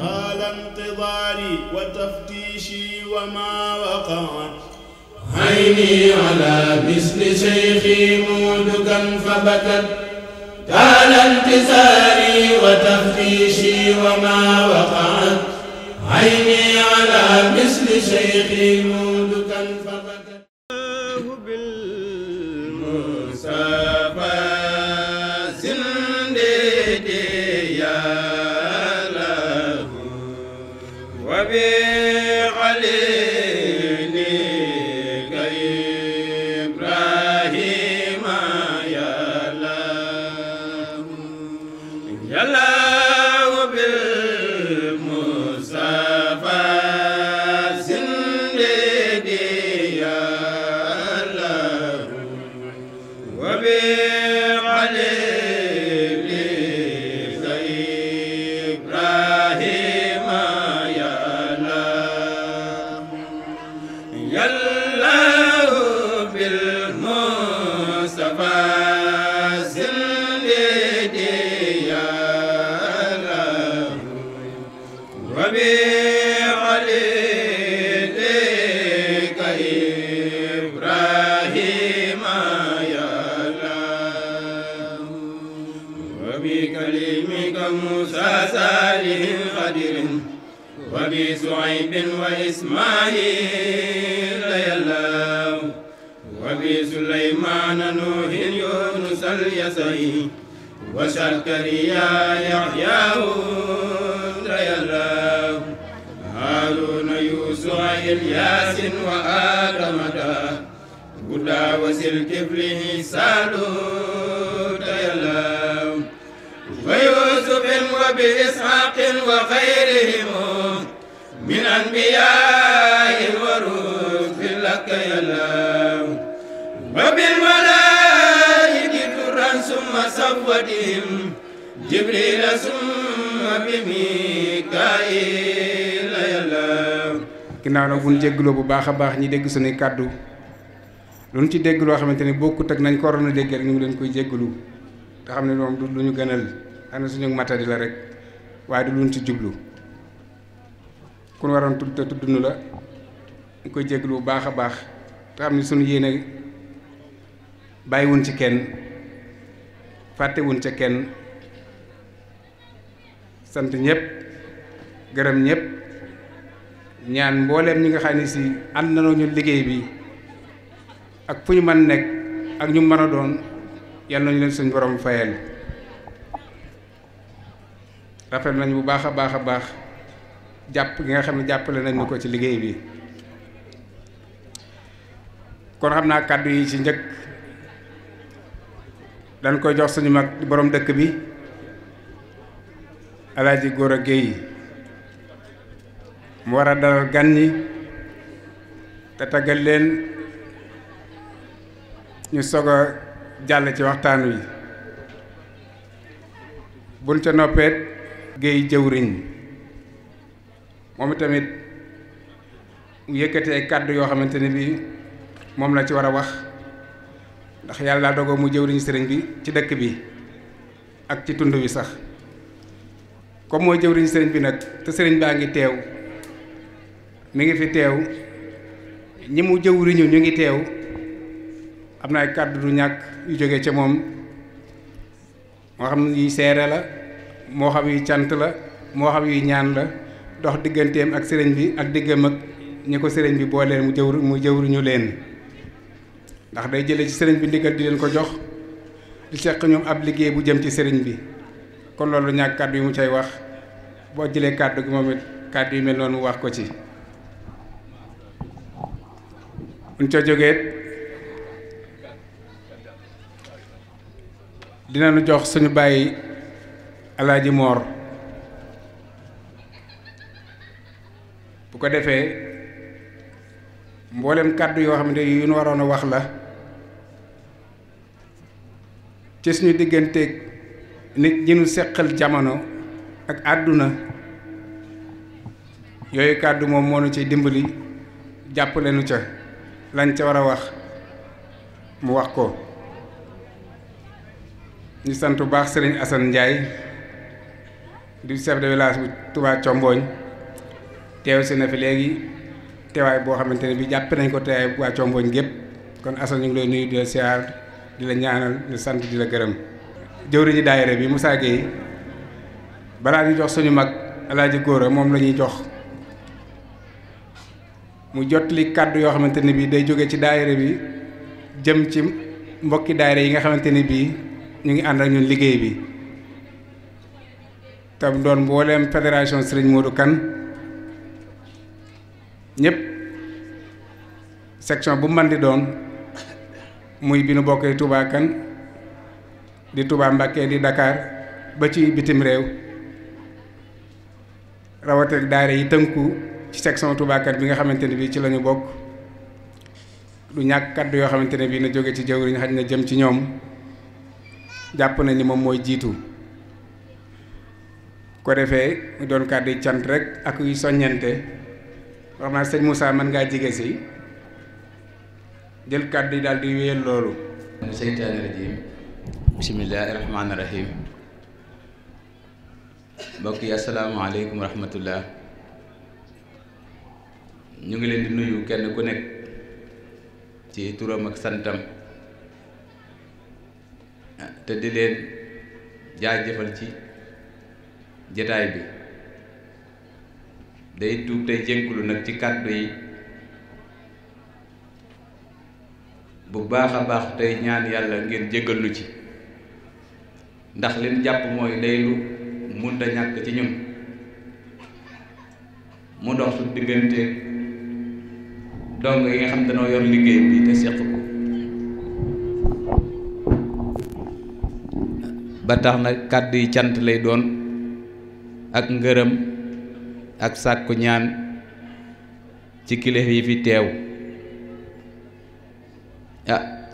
طال انتظاري وتفتيشي وما وقعت عيني على مثل شيخي مودكا فبكت طال انتظاري وتفتيشي وما وقعت عيني على مثل شيخي مودكا فبكت بالمصطفى زندي يا له وبخليلك إبراهيم يا له يا له بالمصطفى زندي يا له وبخليلك إبراهيم يا له يا له بالمصطفى زندي يا له وبخليلك إبراهيم يا له وبكلمك موسى صالح قدير وبسعيب وإسماعيل يا الله وبسليمان نوح يونس اليسعي وشكريا يحيى يا الله هارون يوسف إلياس وآدم هدى وسلكفله سالوت يا الله ويوسف وبإسحاق وغيرهم من أنبياء ورسل لك يا الله وبالملائكة ترا ثم صفوتهم جبريل ثم بميكائيل يا الله. ginnaaw nag bu ñu jégguloo bu baax a baax ñi dégg suñuy kàddu lu ñu ci dégg loo xamante ni bokkut ak nañ ko waroon a dégg rek ñu ngi leen koy jéggulu te xam ne moom du lu ñu gënal xam ne suñu matadi la rek waaye du luñ ci jublu ku ñu waroon tudd te tudd nu la ñu koy jéggulu bu baax a baax te xam ne suñu yéene bàyyiwuñ ci kenn fàttewuñ ca kenn sant ñëpp gërëm ñëpp ñaan mbooleem ñi nga xam ne si ànd nañoo ñu liggéey bi ak fu ñu mën nekk ak ñu mën a doon yal nañu leen suñu borom fayal rafet nañ bu baax a baax a baax jàpp gi nga xam ne jàppale nañ ñu ko ci liggéey bi kon xam naa kàddu yi ci njëkk dañ koy jox suñu mag borom dëkk bi Alaaji Gora Gueye mu war a dalal gan ñi te taggal leen ñu soog a jàll ci waxtaan wi buñ ca noppeet Gueye jëwriñ moom itamit mu yëkkati ay kàddu yoo xamante ne bii moom la ci war a wax ndax yàlla dogoo mu jëwriñ sëriñ bi ci dëkk bi ak ci tund wi sax comme mooy jëwriñ sëriñ bi nag te sëriñ baa ngi teew mi ngi fi teew ñi mu jëwriñu ñu ngi teew am na ay kàddu du ñàkk yu jóge ca moom moo xam yuy seere la moo xam yuy cant la moo xam yuy ñaan la dox digganteem ak sëriñ bi ak diggam ak ñi ko sëriñ bi booleen mu jëwriñu leen ndax day jële ci sëriñ bi ndigal di leen ko jox di seq ñoom ab liggéey bu jëm ci sëriñ bi kon loolu ñàkk kàddu yi mu cay wax boo jëlee kàddu gi moom it kàddu yi mel noonu mu wax ko ci buñ ca jógeet dinañu jox suñu bàyyi Alaaji Moor bu ko defee mboolem kàddu yoo xam ne yu ñu waroon a wax la ci suñu digganteeg nit ñi ñu seqal jamono ak àdduna yooyu kàddu moom moo nu ciy dimbali jàppale nu ca lañ ca war a wax mu wax ko ñu sant bu baax sëriñ Assane Ndiaye du chef de village bu Touba Combooñ teew si na fi léegi teewaay boo xamante ne bi jàpp nañ ko teewaay waa Combooñ gépp kon Assane ñu ngi lay nuyu di la siyaar di la ñaanal di sant di la gërëm. jëwriñu daayira bi Moussa Gueye balaa ñu jox suñu mag Alaaji Góora moom la ñuy jox mu jotli kàddu yoo xamante ne bii day jóge ci daayira bi jëm ci mbokki daayira yi nga xamante ne bii ñu ngi ànd ak ñun liggéey bi tam doon mbooleem fédération Serigne Modou Kane ñëpp section bu man di doon muy bi nu bokkee Touba Kane di Touba Mbacké di Dakar ba ci bitim réew rawateeg daayira yi tënku ci section Touba Kane bi nga xamante ne bii ci la ñu bokk du ñàkk kàddu yoo xamante ne bii na jóge ci jawriñ xaj na jëm ci ñoom jàpp na ni moom mooy jiitu ko defee mu doon kàddu yi cant rek ak yu soññente wax naa sëñ Moussa mën ngaa jige si jël kàddu yi daal di wéyal loolu. seytaani rajim bismillaahi rahmaani rahim mbokk yi asalaamaaleykum wa rahmatullah ñu ngi leen di nuyu kenn ku nekk ci turam ak santam te di leen jaajëfal ci jataay bi day tuub tey jénkulu nag ci kàddu yi bu baax a baax tey ñaan yàlla ngeen jéggal lu ci ndax leen jàpp mooy day lu munta ñàkk ci ñun mu dox su diggante dong yi nga xam dañoo yor liggéey bi te seq ko ba tax na kàddu yi cant lay doon ak ngërëm ak sàkku ñaan ci kilifa yi fi teew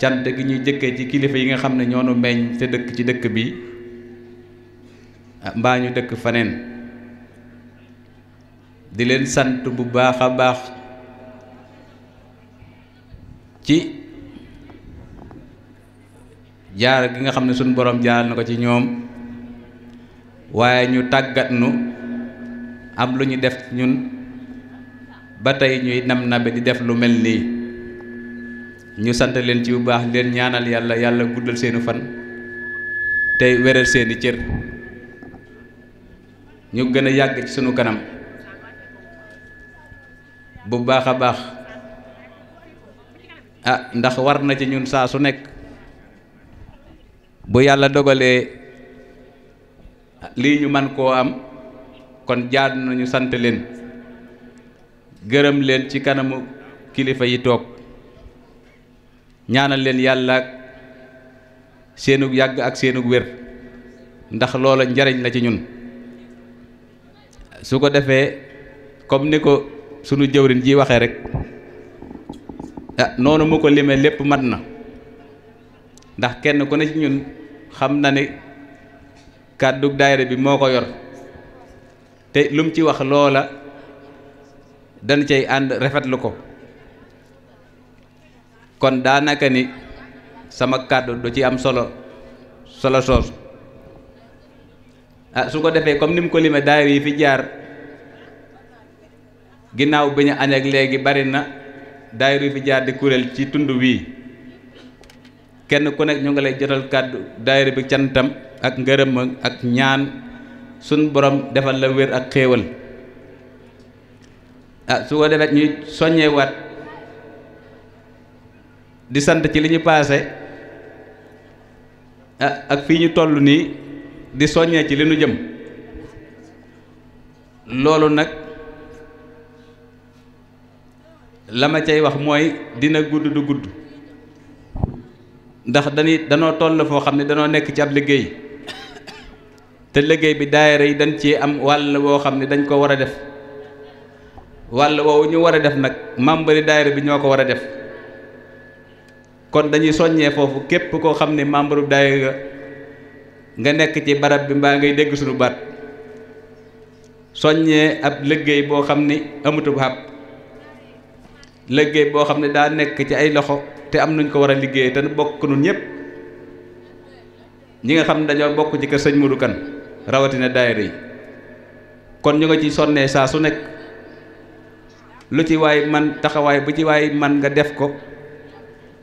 cant gi ñuy jëkkee ci kilifa yi nga xam ne ñoo nu meññ te dëkk ci dëkk bi mbaa ñu dëkk faneen di leen sant bu baax a baax ci jaar gi nga xam ne suñu borom jaar na ko ci ñoom waaye ñu tàggat nu am lu ñu def ñun ba tey ñuy nam nabe di def lu mel nii ñu sant leen ci bu baax leen ñaanal yàlla yàlla guddal seeni fan tey wéral seeni cër ñu gën a yàgg ci sunu kanam bu baax a baax ndax war na ci ñun saa su nekk bu yàlla dogalee lii ñu man koo am kon jaadu nañu sant leen gërëm leen ci kanamu kilifa yi toog ñaanal leen yàlla ak seenug yàgg ak seenug wér ndax loola njariñ la ci ñun su ko defee comme ni ko sunu jëwriñ ji waxee rek noonu mu ko limee lépp mat na ndax kenn ku ne ci ñun xam na ne kàddu daayira bi moo ko yor te lu mu ci wax loola dañ cay ànd rafetlu ko kon daanaka ni sama kàddu du ci am solo soosu su ko defee comme ni mu ko limee daayira yi fi jaar ginnaaw bi ñu añ ak léegi bari na daayira yi fi jaar di kuréel ci tund wii kenn ku nekk ñu ngi lay jotal kàddu daayira bi cantam ak ngërëm ak ñaan suñ borom defal la wér ak xéewal su ko defee ñuy soññewaat di sant ci li ñu paase ak fii ñu toll nii di soññee ci li ñu jëm loolu nag la ma cay wax mooy dina gudd du gudd ndax danoo toll foo xam ne danoo nekk ci ab liggéey te liggéey bi daayira yi dañ ci am wàll woo xam ne dañ ko war a def wàll woowu ñu war a def nag membre daayira bi ñoo ko war a def kon dañuy soññee foofu képp koo xam ne membre bu daayira nga nekk ci barab bi mbaa ngay dégg suñu baat soññee ab liggéey boo xam ni amutub xàpp liggéey boo xam ne daa nekk ci ay loxo te am nuñ ko war a liggéey te bokk nun ñëpp ñi nga xam ne dañoo bokk ci kër sëñ Modou Kane rawatina daayira yi kon ñu nga ci sonnee saa su nekk lu ci waay man taxawaay bu ci waay man nga def ko,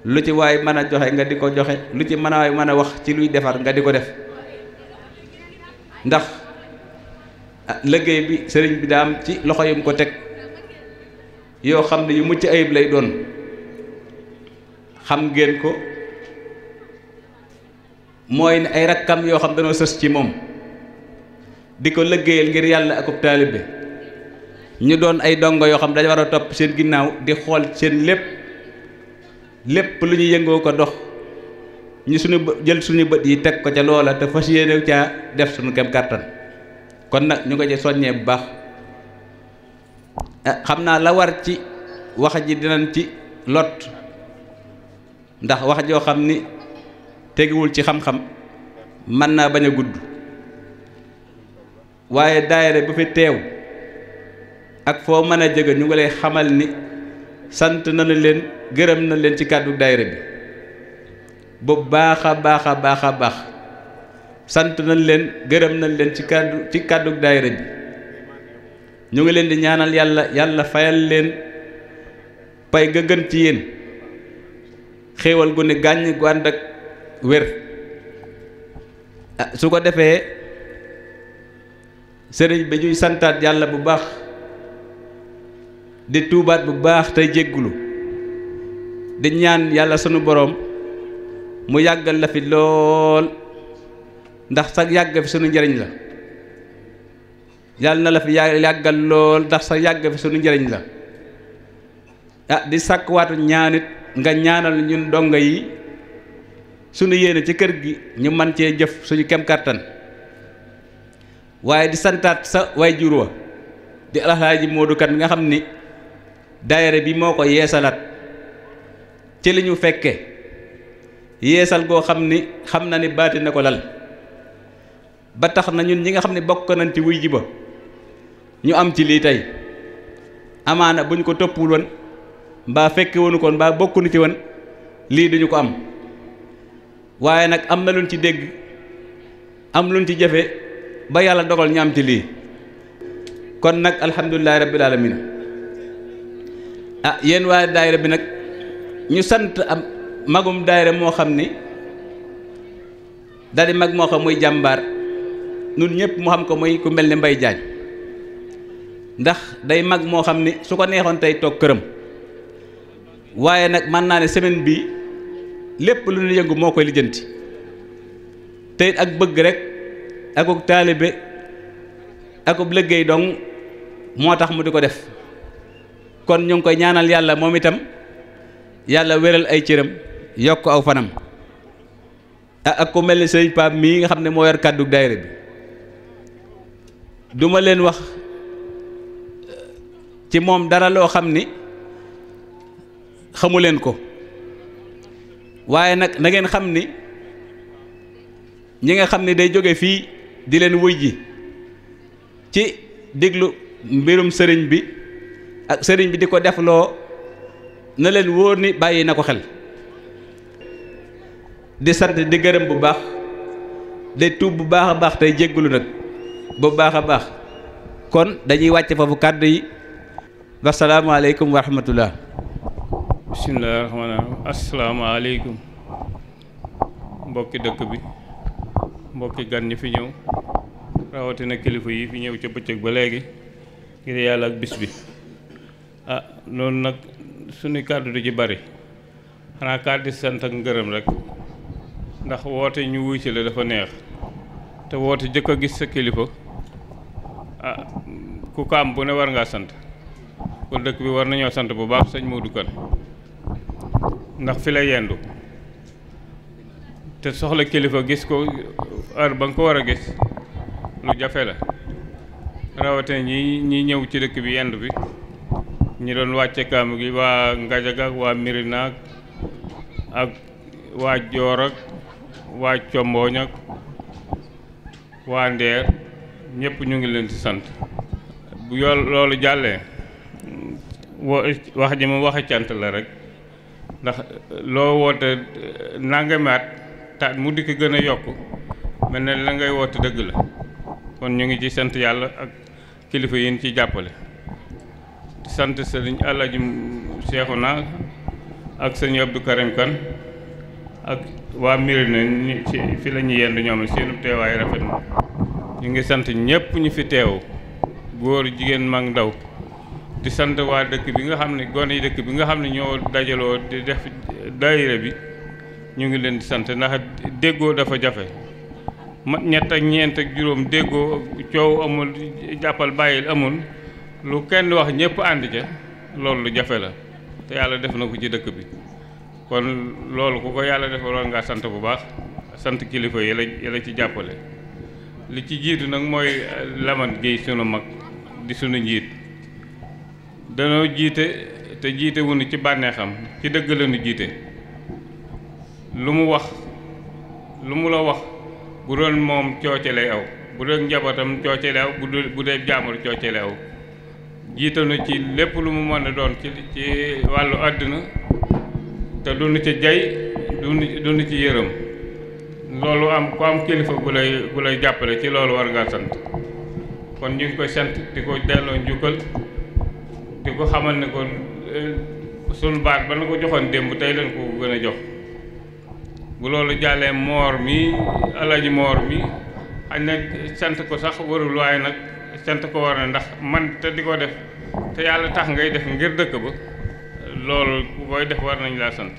lu ci waay mën a joxe nga di ko joxe, lu ci mën a waay mën a wax ci luy defar nga di ko def. ndax liggéey bi sëriñ bi daa am ci loxo yum ko teg yoo xam ne yu mucc ayib lay doon. xam ngeen ko, mooy ne ay rakkam yoo xam dañoo sës ci moom di ko liggéeyal ngir yàlla akub taalibe, ñu doon ay dongo yoo xam dañu war a topp seen ginnaaw di xool seen lépp lu ñu yëngoo ko dox, ñu jël suñu bët yi teg ko ca loola te fas yéene caa def suñu kem kàttan. kon nag ñu ko ci soññee bu baax. xam naa la war ci wax ji dinañ ci lot, ndax wax joo xam ni teguwul ci xam-xam mën naa bañ a gudd, waaye daayira bu fi teew ak foo mën a jóge ñu ngi lay xamal ni sant nañu leen, gërëm na leen ci kàddu daayira bi bu baax a baax a baax a baax. sant nañ leen, gërëm nañ leen ci kàddu daayira bi. ñu ngi leen di ñaanal yàlla fayal leen pay ga gën ci yéen, xéewal gu ne gàññ gu ànd ak wér. su ko defee sëriñ bi ñuy santaat yàlla bu baax, di tuubaat bu baax tey jéggulu, di ñaan yàlla sunu boroom mu yàggal la fi lool, ndax sa yàgg fi sunu njariñ la. yàlla na la fi yàggal lool ndax sa yàgg fi sunu njariñ la. di sàkkwaatu ñaanit nga ñaanal ñun donga yi sunu yéene ci kër gi ñu man cee jëf suñu kem kàttan. waaye di santaat sa waajur wa di Alxaaji Moodu Kan nga xam ni daayira bi moo ko yeesalaat ci li ñu fekke yeesal goo xam ni xam na ni baati na ko lal, ba tax na ñun ñi nga xam ne bokk nañ ci wuy ji ba ñu am ci lii tey. amaana bu ñu ko toppul woon mbaa fekke woonu koon mbaa bokkuñu ci woon lii duñu ko am, waaye nag am na luñ ci dégg, am luñ ci jëfe ba yàlla dogal ñu am ci lii. kon nag alhamdulillahi rabbil alamin. yéen waa daayira bi nag ñu sant am magum daayira moo xam ni daldi mag moo xam muy jàmbaar, nun ñëpp mu xam ko muy ku mel ni Mbay Jaañ, ndax day mag moo xam ni su ko neexoon tey toog këram, waaye nag mën naa ne semaine bi lépp lu ñu yëngu moo koy lijjanti, te ak bëgg rek akuk taalibe akub liggéey dong moo tax mu di ko def. kon ñu ngi koy ñaanal yàlla moom itam yàlla wéral ay cëram, yokk aw fanam. ak ku mel ni sëriñ Pape mii nga xam ne moo yor kàddu daayira bi, duma leen wax ci moom dara loo xam ni xamu leen ko, waaye nag na ngeen xam ni ñi nga xam ni day jóge fii di leen wuy ji ci déglu mbirum sëriñ bi ak sëriñ bi di ko defloo, na leen wóor ni bàyyi na ko xel. di sant di gërëm bu baax, day tuub bu baax a baax tey jéggulu nag bu baax a baax. kon dañuy wàcc foofu kàddu yi. wasalaamaaleykum wa rahmatullah. bismillaahi rahmaani rahiim. asalaamaaleykum mbokki dëkk bi, mbokki gan ñi fi ñëw, rawatina kilifa yi fi ñëw ca bëccëg ba léegi ngir yàlla ak bis bi. loolu nag suñu kàddu du ci bari, xanaa kàddu sant ak ngërëm rek, ndax woote ñu wuy ci la dafa neex, te woote jëkk a gis sa kilifa ku ko am bu ne war ngaa sant. kon dëkk bi war nañoo sant bu baax sëñ Modou Kane, ndax fi la yendu te soxla kilifa gis ko heure ba nga ko war a gis lu jafe la, rawatina ñi ñëw ci dëkk bi yendu bi, ñi doon wàcce kaamu gi waa Ngajaga ak waa Mirina ak waa Joor ak waa Combooñ ak waa Ndeer, ñëpp ñu ngi leen di sant. bu loolu jàllee wax ji moom waxe cant la rek, ndax loo woote nangamaat taat mu di ko gën a yokk mel ne la ngay woote dëgg la. kon ñu ngi ci sant yàlla ak kilifa yi ñu ci jàppale di sant sëriñ Alaaji Seexuna ak sëriñ Abdou Karim Kan ak waa Mirina ñi ci fi la ñu yendu ñoom seenu teewaay rafet na ñu ngi sant ñëpp ñu fi teew góor jigéen mag ndaw di sant waa dëkk bi nga xam ne gone yi dëkk bi nga xam ne ñoo dajaloo di def daayira bi ñu ngi leen di sant ndax déggoo dafa jafe ñett ak ñeent ak juróom déggoo coow amul jàppal bàyyil amul lu kenn wax ñëpp ànd ca loolu lu jafe la te yàlla def na ko ci dëkk bi kon loolu ku ko yàlla defal war ngaa sant bu baax sant kilifa yi la ci jàppale li ci jiitu nag mooy Lamane Gueye sunu mag di sunu njiit danoo jiite te jiite wuñu ci bànneexam ci dëgg lañu jiite lu mu wax lu mu la wax bu doon moom cooce lay aw bu doon njabootam cooce lay aw bu dee jaamur cooce lay aw jiitanu ci lépp lu mu mën a doon ci wàllu àdduna te duñu ci jay duñu ci yërëm loolu ku am kilifa bu lay jàppale ci loolu war ngaa sant kon ñu ngi koy sant di ko delloo njukkal di ko xamal ne ko sunu baat ba na ko joxoon démb tey leen ko gën a jox bu loolu jàllee moor mi Alaaji moor mi xañ na sant ko sax warul waaye nag sant ko war na ndax man te di ko def te yàlla tax ngay def ngir dëkk ba loolu ku koy def war nañ laa sant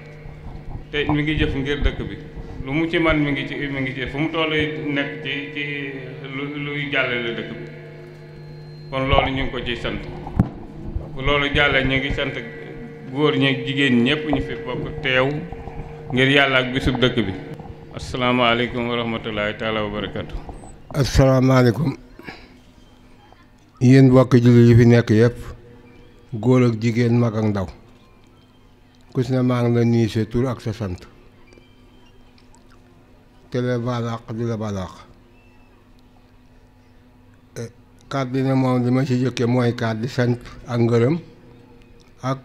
te mi ngi jëf ngir dëkk bi lu mu ci man mi ngi ci fu mu toll nekk ci luy jàllale dëkk bi kon loolu ñu ngi ko ciy sant bu loolu jàllee ñu ngi sant góor ñi jigéen ñëpp ñu fi bokk teew ngir yàlla ak bisub dëkk bi asalaamaaleykum wa rahmatulahi taala wa barakatu asalaamaaleykum yéen bokk jullit yi fi nekk yëpp góor ak jigéen mag ak ndaw ku si ne maa ngi la nuyu sa tur ak sa sant te la balaax di la balaax kàddu ne moom li ma ci jëkke mooy kàddu sant ak ngërëm ak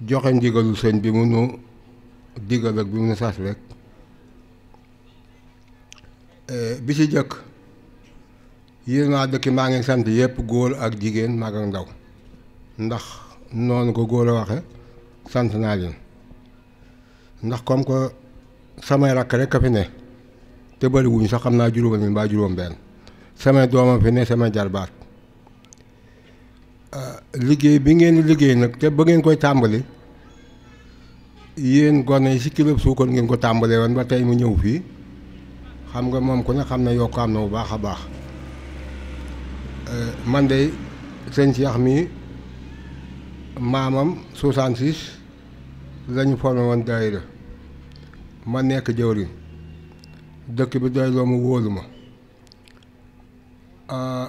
joxe ndigalu sëñ bi mu nu digal ak bi mu nu sas rek bi ci jëkk yéen waa dëkk maa ngi sant yëpp góor ak jigéen mag ak ndaw ndax noonu ko góor a waxe sant naa leen ndax comme que samay rakk rek a fi ne te bëri wuñ sax xam naa juróom leen mbaa juróom benn samay doomam fi ne samay jarbaat liggéey bi ngeen di liggéey nag te ba ngeen koy tàmbali yéen gone yi si kilo suukar ngeen ko tàmbalee woon ba tey mu ñëw fii xam nga moom ku ne xam ne yokk am na bu baax a baax man de sëñ Cheikh mi maamam 66 la ñu formé woon daayira ma nekk jëwriñ dëkk bi doy loo mu wóolu ma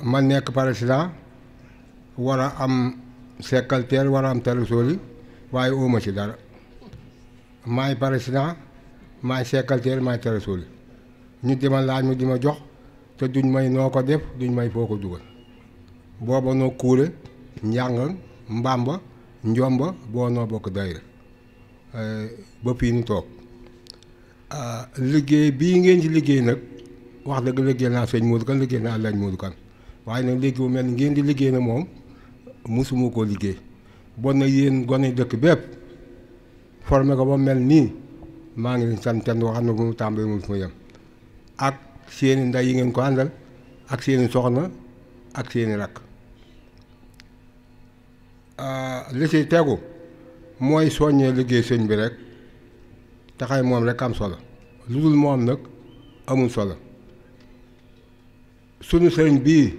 ma nekk président war a am secrétaire war a am trésorier waaye ooma ci dara maay président maay secrétaire maay trésorier ñu di ma laaj mu di ma jox te duñ may noo ko def duñ may foo ko dugal booba noo kuure njàng mbamba njomba boo noo bokk daayira ba fii nu toog liggéey bii ngeen ci liggéey nag wax dëgg liggéey naa sëñ Modou Kane liggéey naa Alaaji Modou Kane waaye nag léegi bu mel ni ngeen di liggéey na moom mosuma koo liggéey bon na yéen gone dëkk bépp formé ko ba mel nii maa ngi leen sant wax na bu mu tàmbalee mu fu ma yem ak seeni nday yi ngeen ko àndal ak seeni soxna ak seeni rakk li ci tegu mooy soññee liggéey sëñ bi rek taxay moom rek am solo lu dul moom nag amul solo sunu sëriñ bii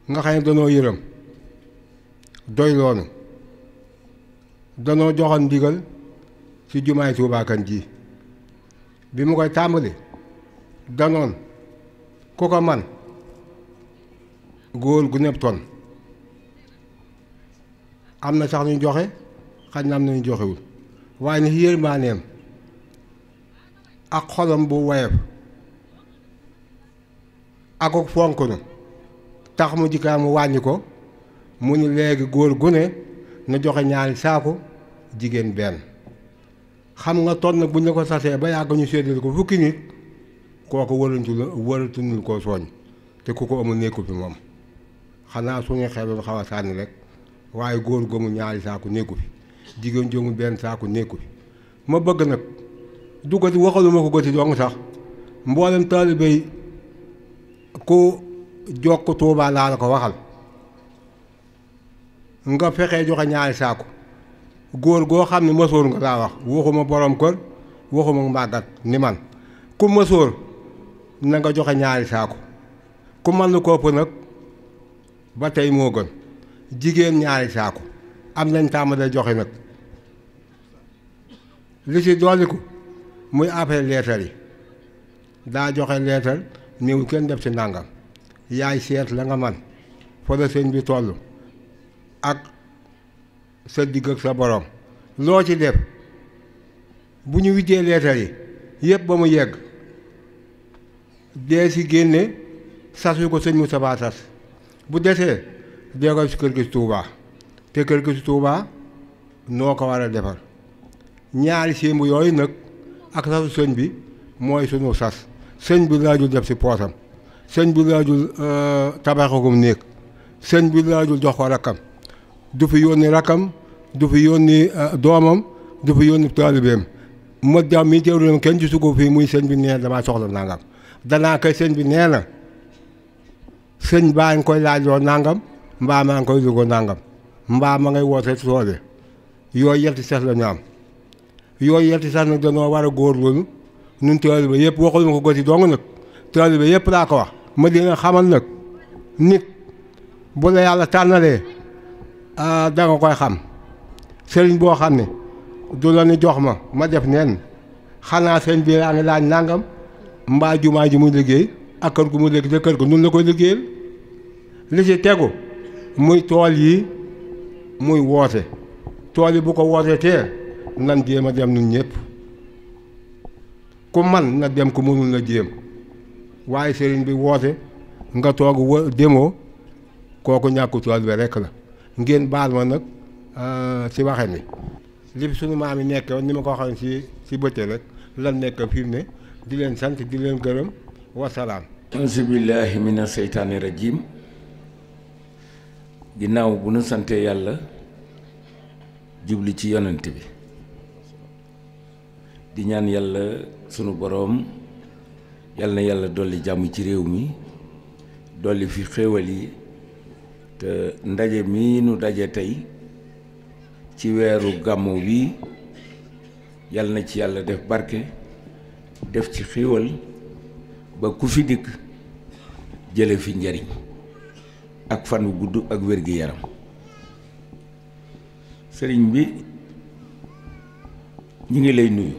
nga xam ne danoo yërëm doy loonu danoo joxoon ndigal ci jumaay Tuubaa Kan ji bi mu koy tàmbali danoon ku ko man góor gu nepp ton am na sax ñu joxe xaj na am na ñu joxewul waaye ni yërmaaneem ak xolam bu woyof ak ak fonk nu tax mu jikkaa mu wàññi ko mu ni léegi góor gu ne na joxe ñaari saako jigéen benn xam nga ton nag bu ñu ko sasee ba yàgg ñu séddale ko fukki nit kooku wëratuñu koo sooñ te ku ko amul nekku fi moom xanaa suñu xeloon xaw a sànni rek waaye góor gëmu ñaari saaku nekku fi jigéen jëmu benn saaku nekku fi ma bëgg nag du gati waxaluma ko gati dong sax mboolem taalibe yi ku jokk Tuubaa laa la ko waxal nga fexee joxe ñaari saaku góor goo xam ne mësoor nga laa wax waxuma borom kër waxuma màggat ni man ku mësoor na nga joxe ñaari saaku ku mën lu kopp nag ba tey moo gën jigéen ñaari saaku am nañ tàmbalee joxe nag li ci dolliku muy affaire leetar yi daa joxe leetar néew kenn def ci nàngam yaay seet la nga man fa la sëñ bi toll ak sa digg ak sa borom loo ci def bu ñu widdee leetar yi yëpp ba mu yegg dee si génne sas yu ko sëñ Moustapha sas bu desee dee ko si kër gi si Touba te kër gi si Touba noo ko war a defar ñaari sémbu yooyu nag ak sasu sëñ bi mooy sunu sas sëñ bi laajul def si poosam sëñ bi laajul tabaxagum néeg sëñ bi laajul jox ko rakkam du fi yónni rakkam du fi yónni doomam du fi yónni taalibeem ma jàmm mi teewlu kenn gisu ko fii muy sëñ bi nee damaa soxla nangam danaa koy sëñ bi nee na sëñ baa ngi koy laajoo nangam mbaa maa ngi koy lugoo nangam mbaa ma ngay woote soole yooyu yetti sas la ñu am yooyu yetti sas nag danoo war a góorgóorlu nun taalibe yëpp waxul ma ko goti dong nag taalibe yëpp laa ko wax ma di nga xamal nag nit bu la yàlla tànnalee da nga koy xam sëriñ boo xam ne du la ni jox ma def nen xanaa sëñ bi laa ngi laaj nangam mbaa jumaa ji muy liggéey ak kër gu mu liggéey te kër gu nun la koy liggéeyal li ci tegu muy tool yi muy woote tool yi bu ko wootee tee nan jéem a dem nun ñëpp ku man na dem ku mënul na jéem waaye sëriñ bi woote nga toog demoo kooku ñàkku tool bi rekk la ngeen baal ma nag si waxe ni li sunu maam yi nekk ni ma ko waxee si bëccëg rek lan nekk fi mu ne di leen sant di leen gërëm wasalaam. auzu billaahi mina seytaani rajiim ginnaaw bu nu santee yàlla jubli ci yonent bi di ñaan yàlla sunu boroom yàlla na yàlla dolli jàmm ci réew mi dolli fi xéewal yi te ndaje mi nu daje tey ci weeru gàmmu wi yàlla na ci yàlla def barke def ci xéewal ba ku fi dikk jële fi njariñ ak fan wu gudd ak wér-gi-yaram sëriñ bi ñu ngi lay nuyu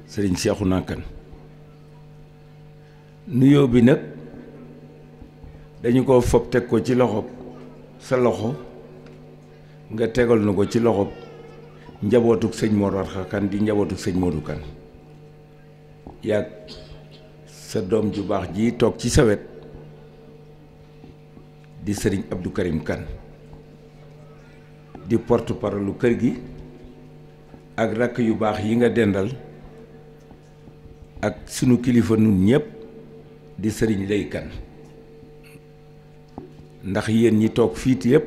sëriñ Cheikhouna Kane nuyoo bi nag dañu ko fob teg ko ci loxo sa loxo nga tegal na ko ci loxo njabootuk sëñ Mor Warxa Kane di njabootuk sëñ Modou Kane yàgg sa doom ju baax ji toog ci sa wet di sëriñ Abdou Karim Kane di porte-parole lu kër gi ak rakk yu baax yi nga dendal ak sunu kilifa nun ñépp di sëriñ Lay Kane ndax yéen ñi toog fiit yépp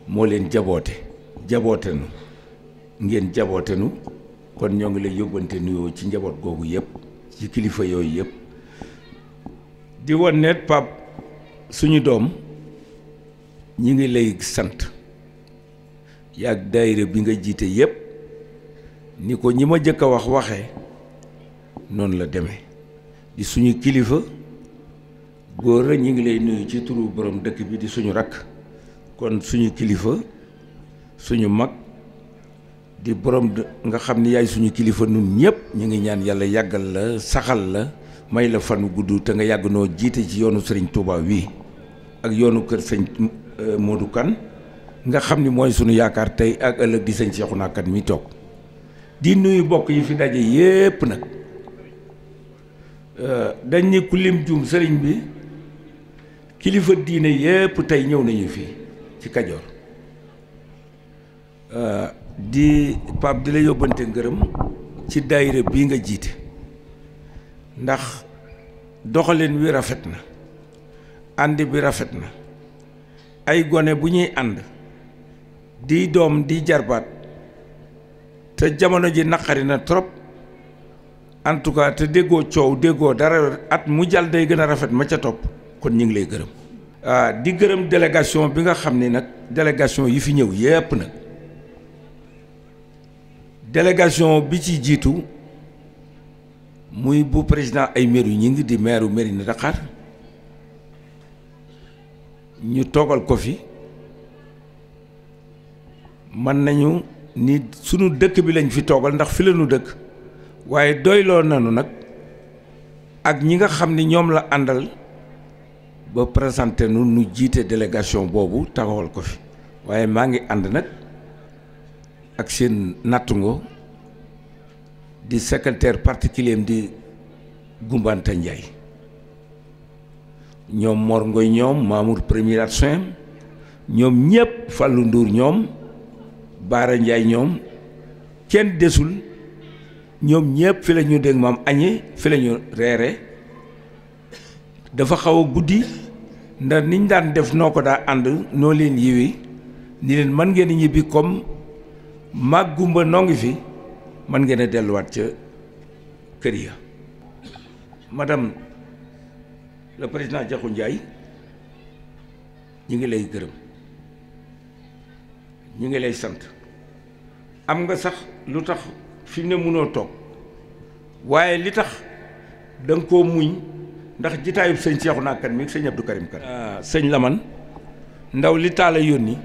moo leen jaboote nu ngeen jaboote nu kon ñoo ngi lay yóbbante nuyoo ci njaboot googu yépp ci kilifa yooyu yépp di won ne Pape suñu doom ñi ngi lay sant yaag daayira bi nga jiite yépp ni ko ñi ma jëkk a waxee noonu la demee di suñu kilifa góor la ñi ngi lay nuyu ci turu borom dëkk bi di suñu rakk kon suñu kilifa suñu mag di borom nga xam ni yaay suñu kilifa nun ñëpp ñu ngi ñaan yàlla yàggal la saxal la may la fanu gudd te nga yàgg noo jiite ci yoonu sëriñ Touba wii ak yoonu kër sëñ Modou Kane nga xam ni mooy suñu yaakaar tey ak ëllëg di sëñ Cheikhouna Kane mi toog di nuyu bokk yi fi daje yépp nag dañ ni ku lim juum sëriñ bi kilifa diine yépp tey ñëw nañu fii ci Kajoor di Pape di la yóbbante ngërëm ci daayira bii nga jiite ndax doxalin wi rafet na ànd bi rafet na ay gone bu ñuy ànd di doom di jarbaat te jamono ji naqari na trop en tout cas te déggoo coow déggoo dara at mu jàll day gën a rafet ma ca topp kon ñu ngi lay gërëm. di gërëm délégation bi nga xam ni nag délégation yi fi ñëw yépp nag délégation bi ci jiitu muy bu président Aymérou Gningue di maire Mérina Dakhar ñu toogal ko fi mën nañu ni sunu dëkk bi lañ fi toogal ndax fi la ñu dëkk waaye doyloo nanu nag ak ñi nga xam ni ñoom la àndal ba présenté nu jiite délégation boobu taxawal ko fi waaye maa ngi ànd nag ak seen nattungo di secrétaire particulier di Gumbanta Ndiaye ñoom Mor Ngoy ñoom Mamour premier adjoint ñoom ñëpp Fallou Ndour ñoom Baara Ndiaye ñoom kenn desul ñoom ñëpp fi la ñu dégg maam añee fi la ñu reere dafa xaw a guddi ndax niñ daan def noo ko daa ànd noo leen yiwi ni leen mën ngeen ñibbi comme mag gumba noo ngi fi mën ngeen a delluwaat ca kër ya. madame le président Diakhou Ndiaye ñu ngi lay gërëm ñu ngi lay sant am nga sax lu tax fi mu ne mënoo toog waaye li tax da nga koo muñ ndax jitaayub sëñ Cheikhouna Kane mi sëñ Abdou Karim Kane sëñ Lamane ndaw li taala yónni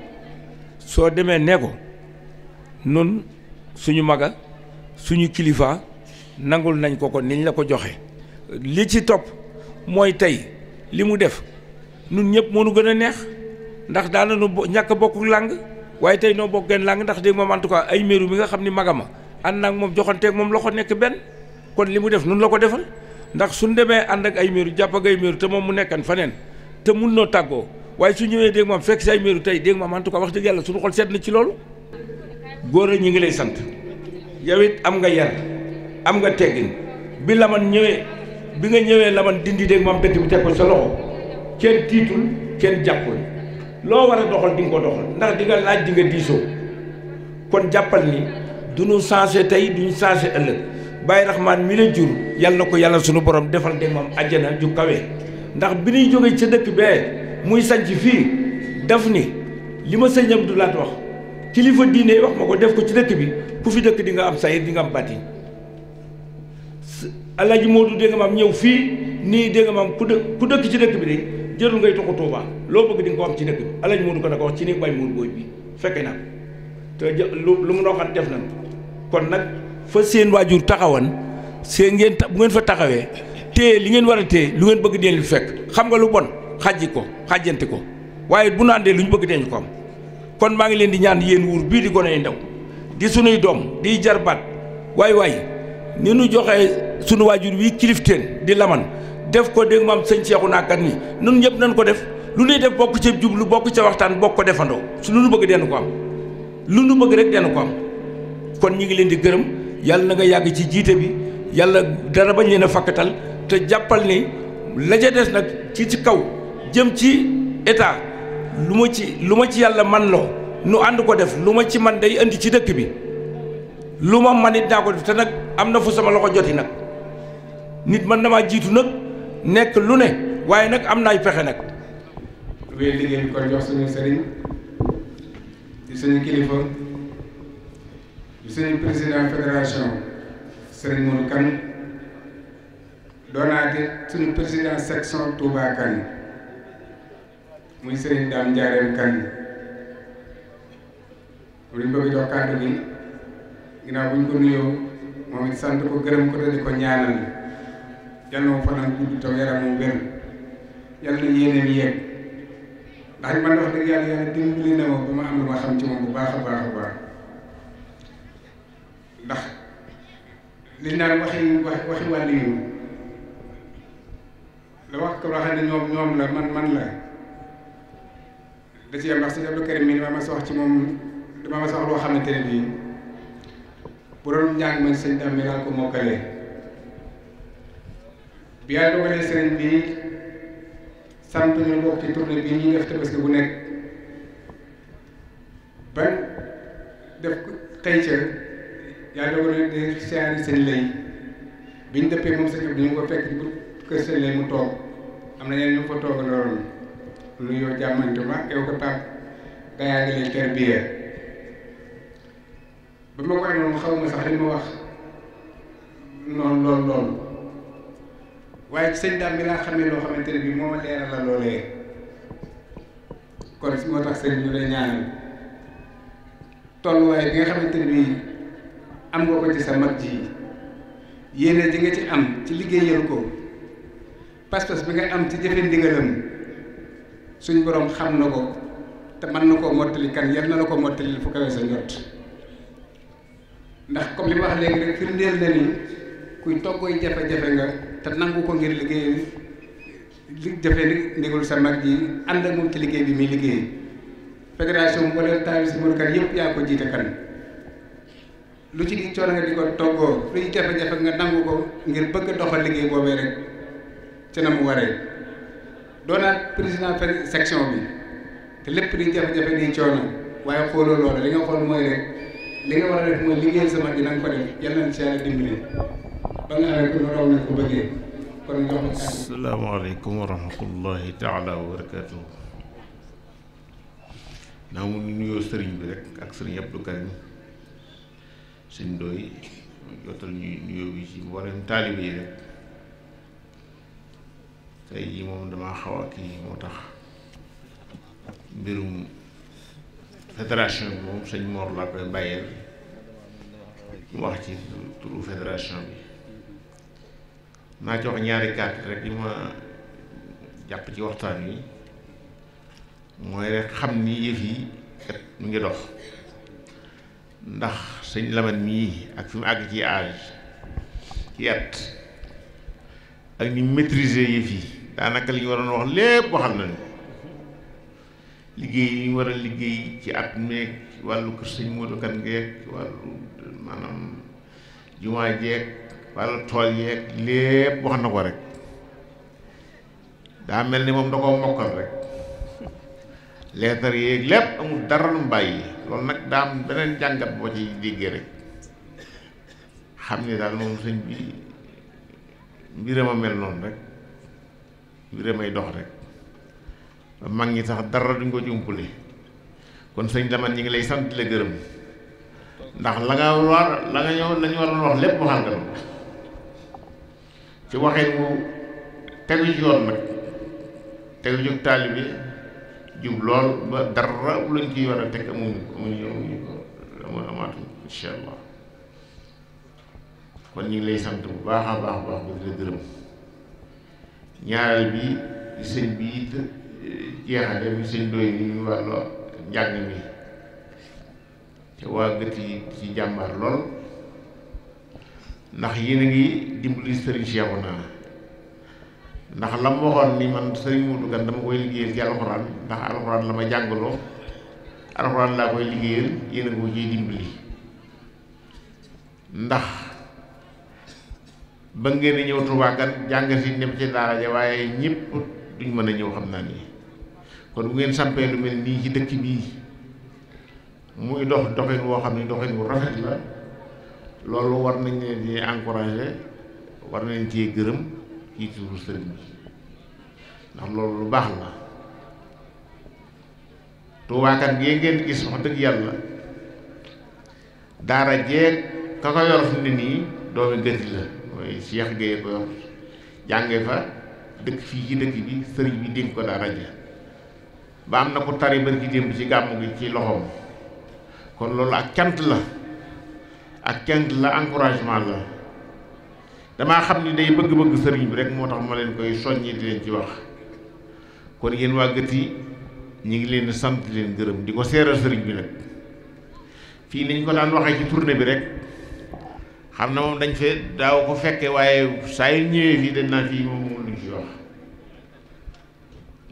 soo demee ne ko nun suñu maga suñu kilifa nangul nañ ko niñ la ko joxe li ci topp mooy tey li mu def nun ñëpp moo nu gën a neex ndax daana nu ñàkk a bokk làng waaye tey noo bokk genn làng ndax dégg moom en tout cas Aymérou mi nga xam ni magama ànd naag moom joxanteeg moom loxo nekk benn kon li mu def nun la ko defal ndax suñ demee ànd ak Aymérou jàpp ak Aymérou te moom mu nekkan faneen te mun noo tàggoo waaye su ñëwee dégg moom fekk si Aymérou tey dégg moom en tout cas wax dëgg yàlla suñu xol seet na ci loolu góor a ñi ngi lay sant yow it am nga yar am nga teggin bi Lamane ñëwee bi nga ñëwee Lamane dindi dégg moom dëkk bi teg ko sa loxo kenn tiitul kenn jàppul loo war a doxal di nga ko doxal ndax di nga laaj di nga diisoo kon jàppal ni duñu changé tey duñu changé ëllëg Baye Rahman mi la jur yàlla na ko yàlla sunu borom defal dégg moom àjjana ju kawe ndax bi ñuy jógee ca dëkk bee muy sanc fii daf ni li ma sëñ Abdou Lahat wax kilifa diine wax ma ko def ko ci dëkk bi ku fi dëkk di nga am sayir di nga am bàtti Alaaji Moodu dégg nga maam ñëw fii nii dégg nga maam ku dëkk ci dëkk bi de jërul ngay toxu Tuuba loo bëgg di nga ko am ci dëkk bi Alaaji Moodu ko na ko wax ci nii Baye Moodu booy bi fekke naa te lu mu noo xam def nañ kon nag fa seen waajur taxawan seen ngeen bu ngeen fa taxawee téye li ngeen war a téye lu ngeen bëgg deen li fekk xam nga lu bon xajji ko xajjante ko waaye bu nu àndee lu ñu bëgg deen ko am kon maa ngi leen di ñaan yéen wuur bii di gone ndaw di sunuy doom di jarbaat waay ni nu joxee sunu waajur wi kilifteen di Lamane def ko dégg maam sëñ Cheikhouna Kane ni nun ñëpp nañ ko def lu nuy def bokk ca jublu bokk ca waxtaan bokk ko defandoo su lu nu bëgg den ko am lu nu bëgg rek den ko am kon ñi ngi leen di gërëm yàlla na nga yàgg ci jiite bi yàlla dara bañ leen a fakkatal te jàppal ni la ca des nag ci kaw jëm ci état lu ma ci yàlla man loo nu ànd ko def lu ma ci man day indi ci dëkk bi lu ma man it naa ko def te nag am na fu sama loxo joti nag nit man damaa jiitu nag nekk lu ne waaye nag am naay pexe nag wéy liggéey bi kon jox suñu sëriñ di suñu kilifa di suñu président fédération sëriñ Modou Kane doonaate suñu président section Touba Kane muy sëriñ Dame Ndiarème Kane mu ñu bëgg jox kàddu gi ginnaaw bu ñu ko nuyoo moom it sant ko gërëm ko te di ko ñaanal yal na fanaan gudd taw yaram mu wér yal na yéeneen yéeg ndax man wax dëgg yàlla dimbali na ma ba ma am lu ma xam ci moom bu baax a baax a baax ndax liñ naan waxi wàll yi la wax ko waxee ne ñoom la man la da ci yam ndax sëñ Abdou Karim mi dama ma wax ci moom dama ma wax loo xamante ne bii bu doon njàng man sëñ Dame mi laa ko mokkalee bi yàlla dogalee sëriñ bi sant ñu bokk ci tournée bi ñuy def tabaski bu nekk ba def tey ca yàlla war a di siyaari sëñ lay bi ñu dëppee moom sëñ bi ñu ko fekk bu kër sëñ lay mu toog am na ñeneen ñu fa toog loolu lu yow jàmmante ma yow ko Pape gayaa ngi leen terbiya ba ma ko noonu xaw ma sax li ma wax noonu loolu waaye ci sëñ daam bi laa xamee loo xamante ne bii moo ma leeral la loolee kon moo tax sëñ ñu lay ñaanal tolluwaay bi nga xamante ne bii am nga ko ci sa mag ji yéene ji nga ci am ci liggéeyal ko pas-pas bi nga am ci jëfe ndigalam suñ borom xam na ko te mën na koo mottali kan yal na la ko mottali fu kawe sa njot ndax comme li ma wax léegi rek firndeel na ni kuy toggooy jafe-jafe nga te nangu ko ngir liggéey li jafe ndigal sa mag ji ànd ak moom ci liggéey bi muy liggéey fédération mboolem taal si kan yëpp yaa ko jiite kan lu ci di coono nga di ko toggoo luy jafe-jafe nga nangu ko ngir bëgg a doxal liggéey boobee rek ci na mu waree doonaat président section bi te lépp di jafe-jafe di coono waaye xooloo loolu li nga xool mooy rek li nga war a def mooy liggéeyal sa mag ji na nga ko def yàlla na ci yàlla dimbali ba nga xam ne ko raw nañ ko bëggee kon jox ma kàddu. asalaamaaleykum wa rahmatullahi taala wa barakaatu. naa mu nuyoo sëriñ bi rek ak sëriñ Abdou Karim sëñ Ndoye jotal ñuy nuyoo bi ci mboolem taalibe yi rek tey jii moom damaa xaw a kii moo tax mbirum fédération bi moom sëñ Mor laa koy bàyyeel mu wax ci turu fédération bi naa ci wax ñaari kàddu rek li ma jàpp ci waxtaan wi mooy rek xam ni yëf yi kat mu ngi dox ndax sëñ Laman mii ak fi mu àgg ci âge ci at ak ni maîtriser yëf yi daanaka li ñu waroon wax lépp waxal nañu liggéey yi ñu war a liggéey ci at meeg wàllu kër sëñ Modou Kan geeg wàllu maanaam jumaa jeeg wàllu tool yeeg lépp wax na ko rek daa mel ni moom da koo mokkal rek leetar yeeg lépp amul dara lu mu bàyyi loolu nag daa am beneen jàngat boo ci déggee rek xam ni daal moom sëñ bi mbiram a mel noonu rek mbiram ay dox rek ba mag ñi sax dara duñ ko ci umpule kon sëñ Laman ñi ngi lay sant di la gërëm ndax la nga war la nga ñëw la ñu waroon wax lépp waxal nga doon ci waxee mu tegu ci yoon nag tegu jóg taalibe jub lool ba dara luñ ciy war a teg amuñu amaatuñ insha allah kon ñu ngi lay sant bu baax a baax baax ba di la gërëm ñaareel bi sëñ bi it jeexale bi sëñ doy ni ñu wàllu njàng mi te waa gët yi ci jàmbaar lool ndax yéen a ngi dimbali sëriñ Cheikhouna ndax la mu waxoon ni man sëriñ Modou Kan dama koy liggéeyal ci alxuraan ndax alxuraan la ma jàngaloo alxuraan laa koy liggéeyal yéen a ko ciy dimbali ndax ba ngeen ñëw Tuubaa Kan jàng si dem ci daara ja waaye ñëpp duñ mën a ñëw xam naa ni kon bu ngeen sampee lu mel nii ci dëkk bii muy dox doxin woo xam ne doxin wu rafet la loolu war nañ leen di encourager war nañ cee gërëm ci turu sëriñ bi ndax loolu lu baax la Tuubaa Kan gi ngeen gis wax dëgg yàlla daara jeeg ka ko yor fi ne nii doomi gëti la mooy Cheikh Gueye ko yor jànge fa dëkk fii ci dëkk bi sëriñ bi dénk ko daara ja ba am na ko tari bari ci démb ci gàmmu gi ci loxoom kon loolu ak cant la ak cant la encouragement la damaa xam ni day bëgg-bëgg sëriñ bi rek moo tax ma leen koy soññi di leen ci wax kon yéen waa gët yi ñu ngi leen di sant leen gërëm di ko seeral sëriñ bi nag fii niñ ko daan waxee ci tournée bi rek xam na moom dañ fee daaw ko fekke waaye saa yu ñëwee fii dañ naa fii moom luñ ci wax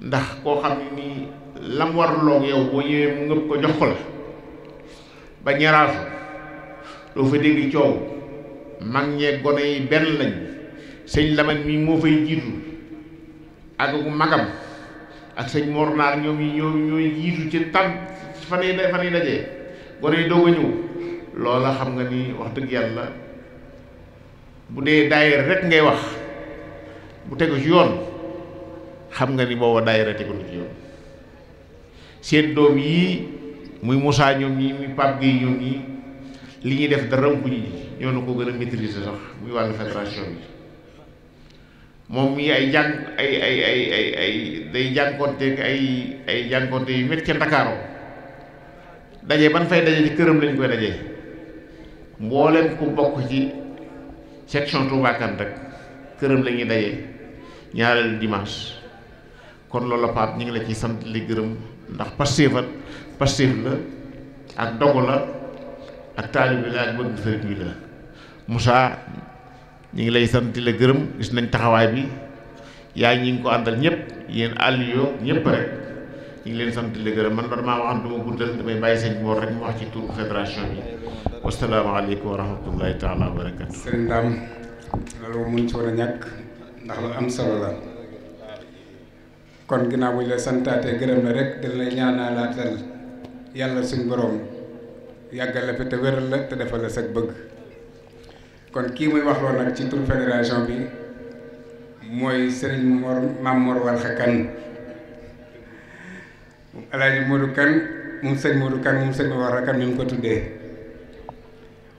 ndax koo xam ne nii lam warloog yow boo ñëwee mu ngëpp ko jox ko la ba ñaraasu doo fa dégg coow mag ñee gone yi benn lañ sëñ Laman mii moo fay jiitu ak magam ak sëñ Mor Naar ñoom yi ñooy jiitu ci fan yi dajee gone yi doog a ñëw loola xam nga ni wax dëgg yàlla bu dee daayira rek ngay wax bu tegu ci yoon xam nga ni booba daayira tegu ci yoon seen doom yii muy Moussa ñoom ñi muy Pape Gueye ñoom ñi li ñuy def dara ku ñu ñoo na ko gën a maîtriser sax muy wàllu fédération bi moom mii ay day jànkonte ay jànkonte yu métti ca Ndakaaroo daje ban fay daje ci këram lañ koy daje mboolem ku bokk ci section Touba Kane rek këram la ñuy daje ñaareelu dimanche kon loolu la Pape ñu ngi la ciy sant li gërëm ndax Pastef la ak dogu la ak taalib bi la ak bëgg sëriñ bi la Moussa ñu ngi lay sant la gërëm gis nañ taxawaay bi yaa ñi ngi ko àndal ñëpp yéen àll yoo ñëpp rek ñu ngi leen sant la gërëm man damaa waxam duma guddal damay bàyyi sëñ Mor rek mu wax ci turu fédération bi wasalaamaaleykum wa rahmatullahi taala wa barakatu. sëriñ Ndam loolu mun ci war a ñàkk ndax lu am solo la kon ginnaaw bu ñu la santaatee gërëm la rek dina lay ñaanalaatal yàlla suñ borom yàggal la fi te wéral la te defal la sag bëgg kon kii muy wax loolu nag ci turu fédération bi mooy sëriñ Maam Mor Walxa Kan Alaaji Modou Kan moom sëñ Modou Kan moom sëñ Walxa Kan mi mu ko tuddee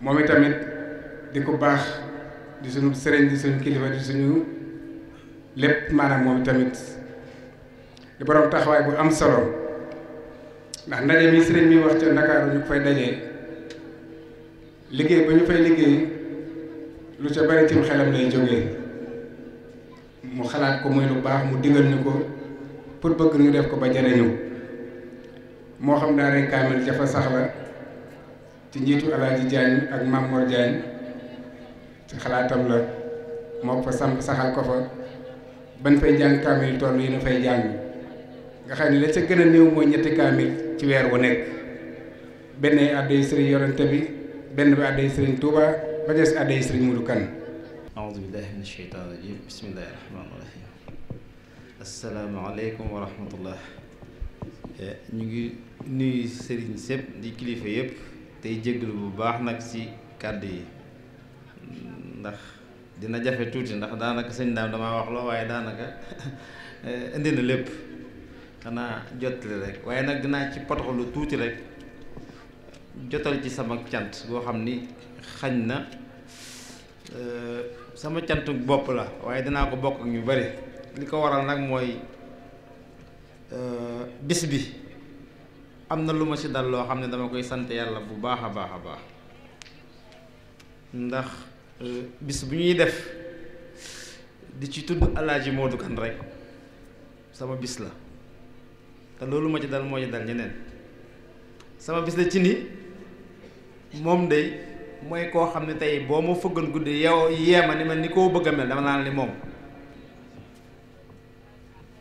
moom itamit di ko baax di suñu sëriñ di suñu kilifa di suñu lépp maanaam moom itamit di borom taxawaay bu am solo ndax ndaje mi sëriñ mi wax ca Ndakaaru ñu fay dajee liggéey ba ñu fay liggéey lu ca bari ci xelam lay jógee mu xalaat ko muy lu baax mu digal ñu ko pour bëgg ñu def ko ba jariñu moo xam daa rey kaamil jafa sax la ci njiitu Alaaji Jaañ ak Maam Mor Jaañ ci xalaatam la moo fa samp saxal ko fa ban fay jàng kaamil toll yi nu fay jàng nga xam ne la ca gën a néew mooy ñetti kaamil ci weer wu nekk benn àdday sëriñ yorante bi benn bi àdday sëriñ Touba ba des àdday sëriñ Modou Kane. aoudu billahi min asheytaan rajim bismillahi rahmaani rahim asalaamaaleykum wa rahmatullah ñu ngi nuyu sëriñ sépp di kilifa yëpp tey jégalu bu baax nag ci kàddu yi ndax dina jafe tuuti ndax daanaka sëñ daam damaa wax loo waaye daanaka indi na lépp xanaa jottali rek waaye nag dinaa ci potoxlu tuuti rek jotal ci sama cant boo xam ni xañ na sama cantu bopp la waaye dinaa ko bokk ak ñu bari li ko waral nag mooy bis bi am na lu ma ci dal loo xam ne dama koy sant yàlla bu baax a baax a baax ndax bis bu ñuy def di ci tudd Alaaji Modou Kane rek sama bis la te loolu ma ci dal moo ci dal ñeneen sama bis la ci ni moom day mooy koo xam ne tey boo ma fëggoon guddi yow yeema ni ma ni koo bëgg a mel dama naan ni moom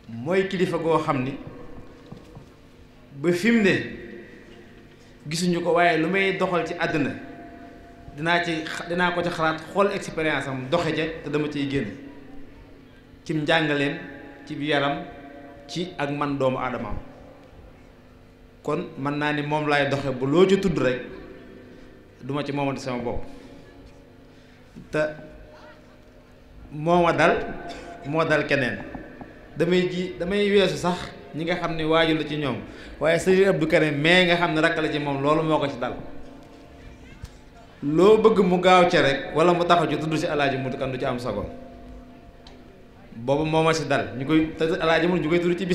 mooy kilifa goo xam ni ba fi mu ne gisuñu ko waaye lu may doxal ci àddina dinaa ko ci xalaat xool expérience am doxe ca te dama ciy génn cim njàngaleem ci yaram ci ak man doomu aadamaam kon mën naa ni moom laay doxe bu loo ci tudd rek duma ci moomati sama bopp te moo dal keneen damay weesu sax ñi nga xam ne waajur la ci ñoom waaye Sëriñ Abdou Karim mais nga xam ne rakk la ci moom loolu moo ko ci dal loo bëgg mu gaaw ca rek wala mu taxaw ci tudd ci Alaaji Modou Kane du ci am sago boobu moo ma ci dal ñu koy te Alaaji Modou ñu koy tudd ci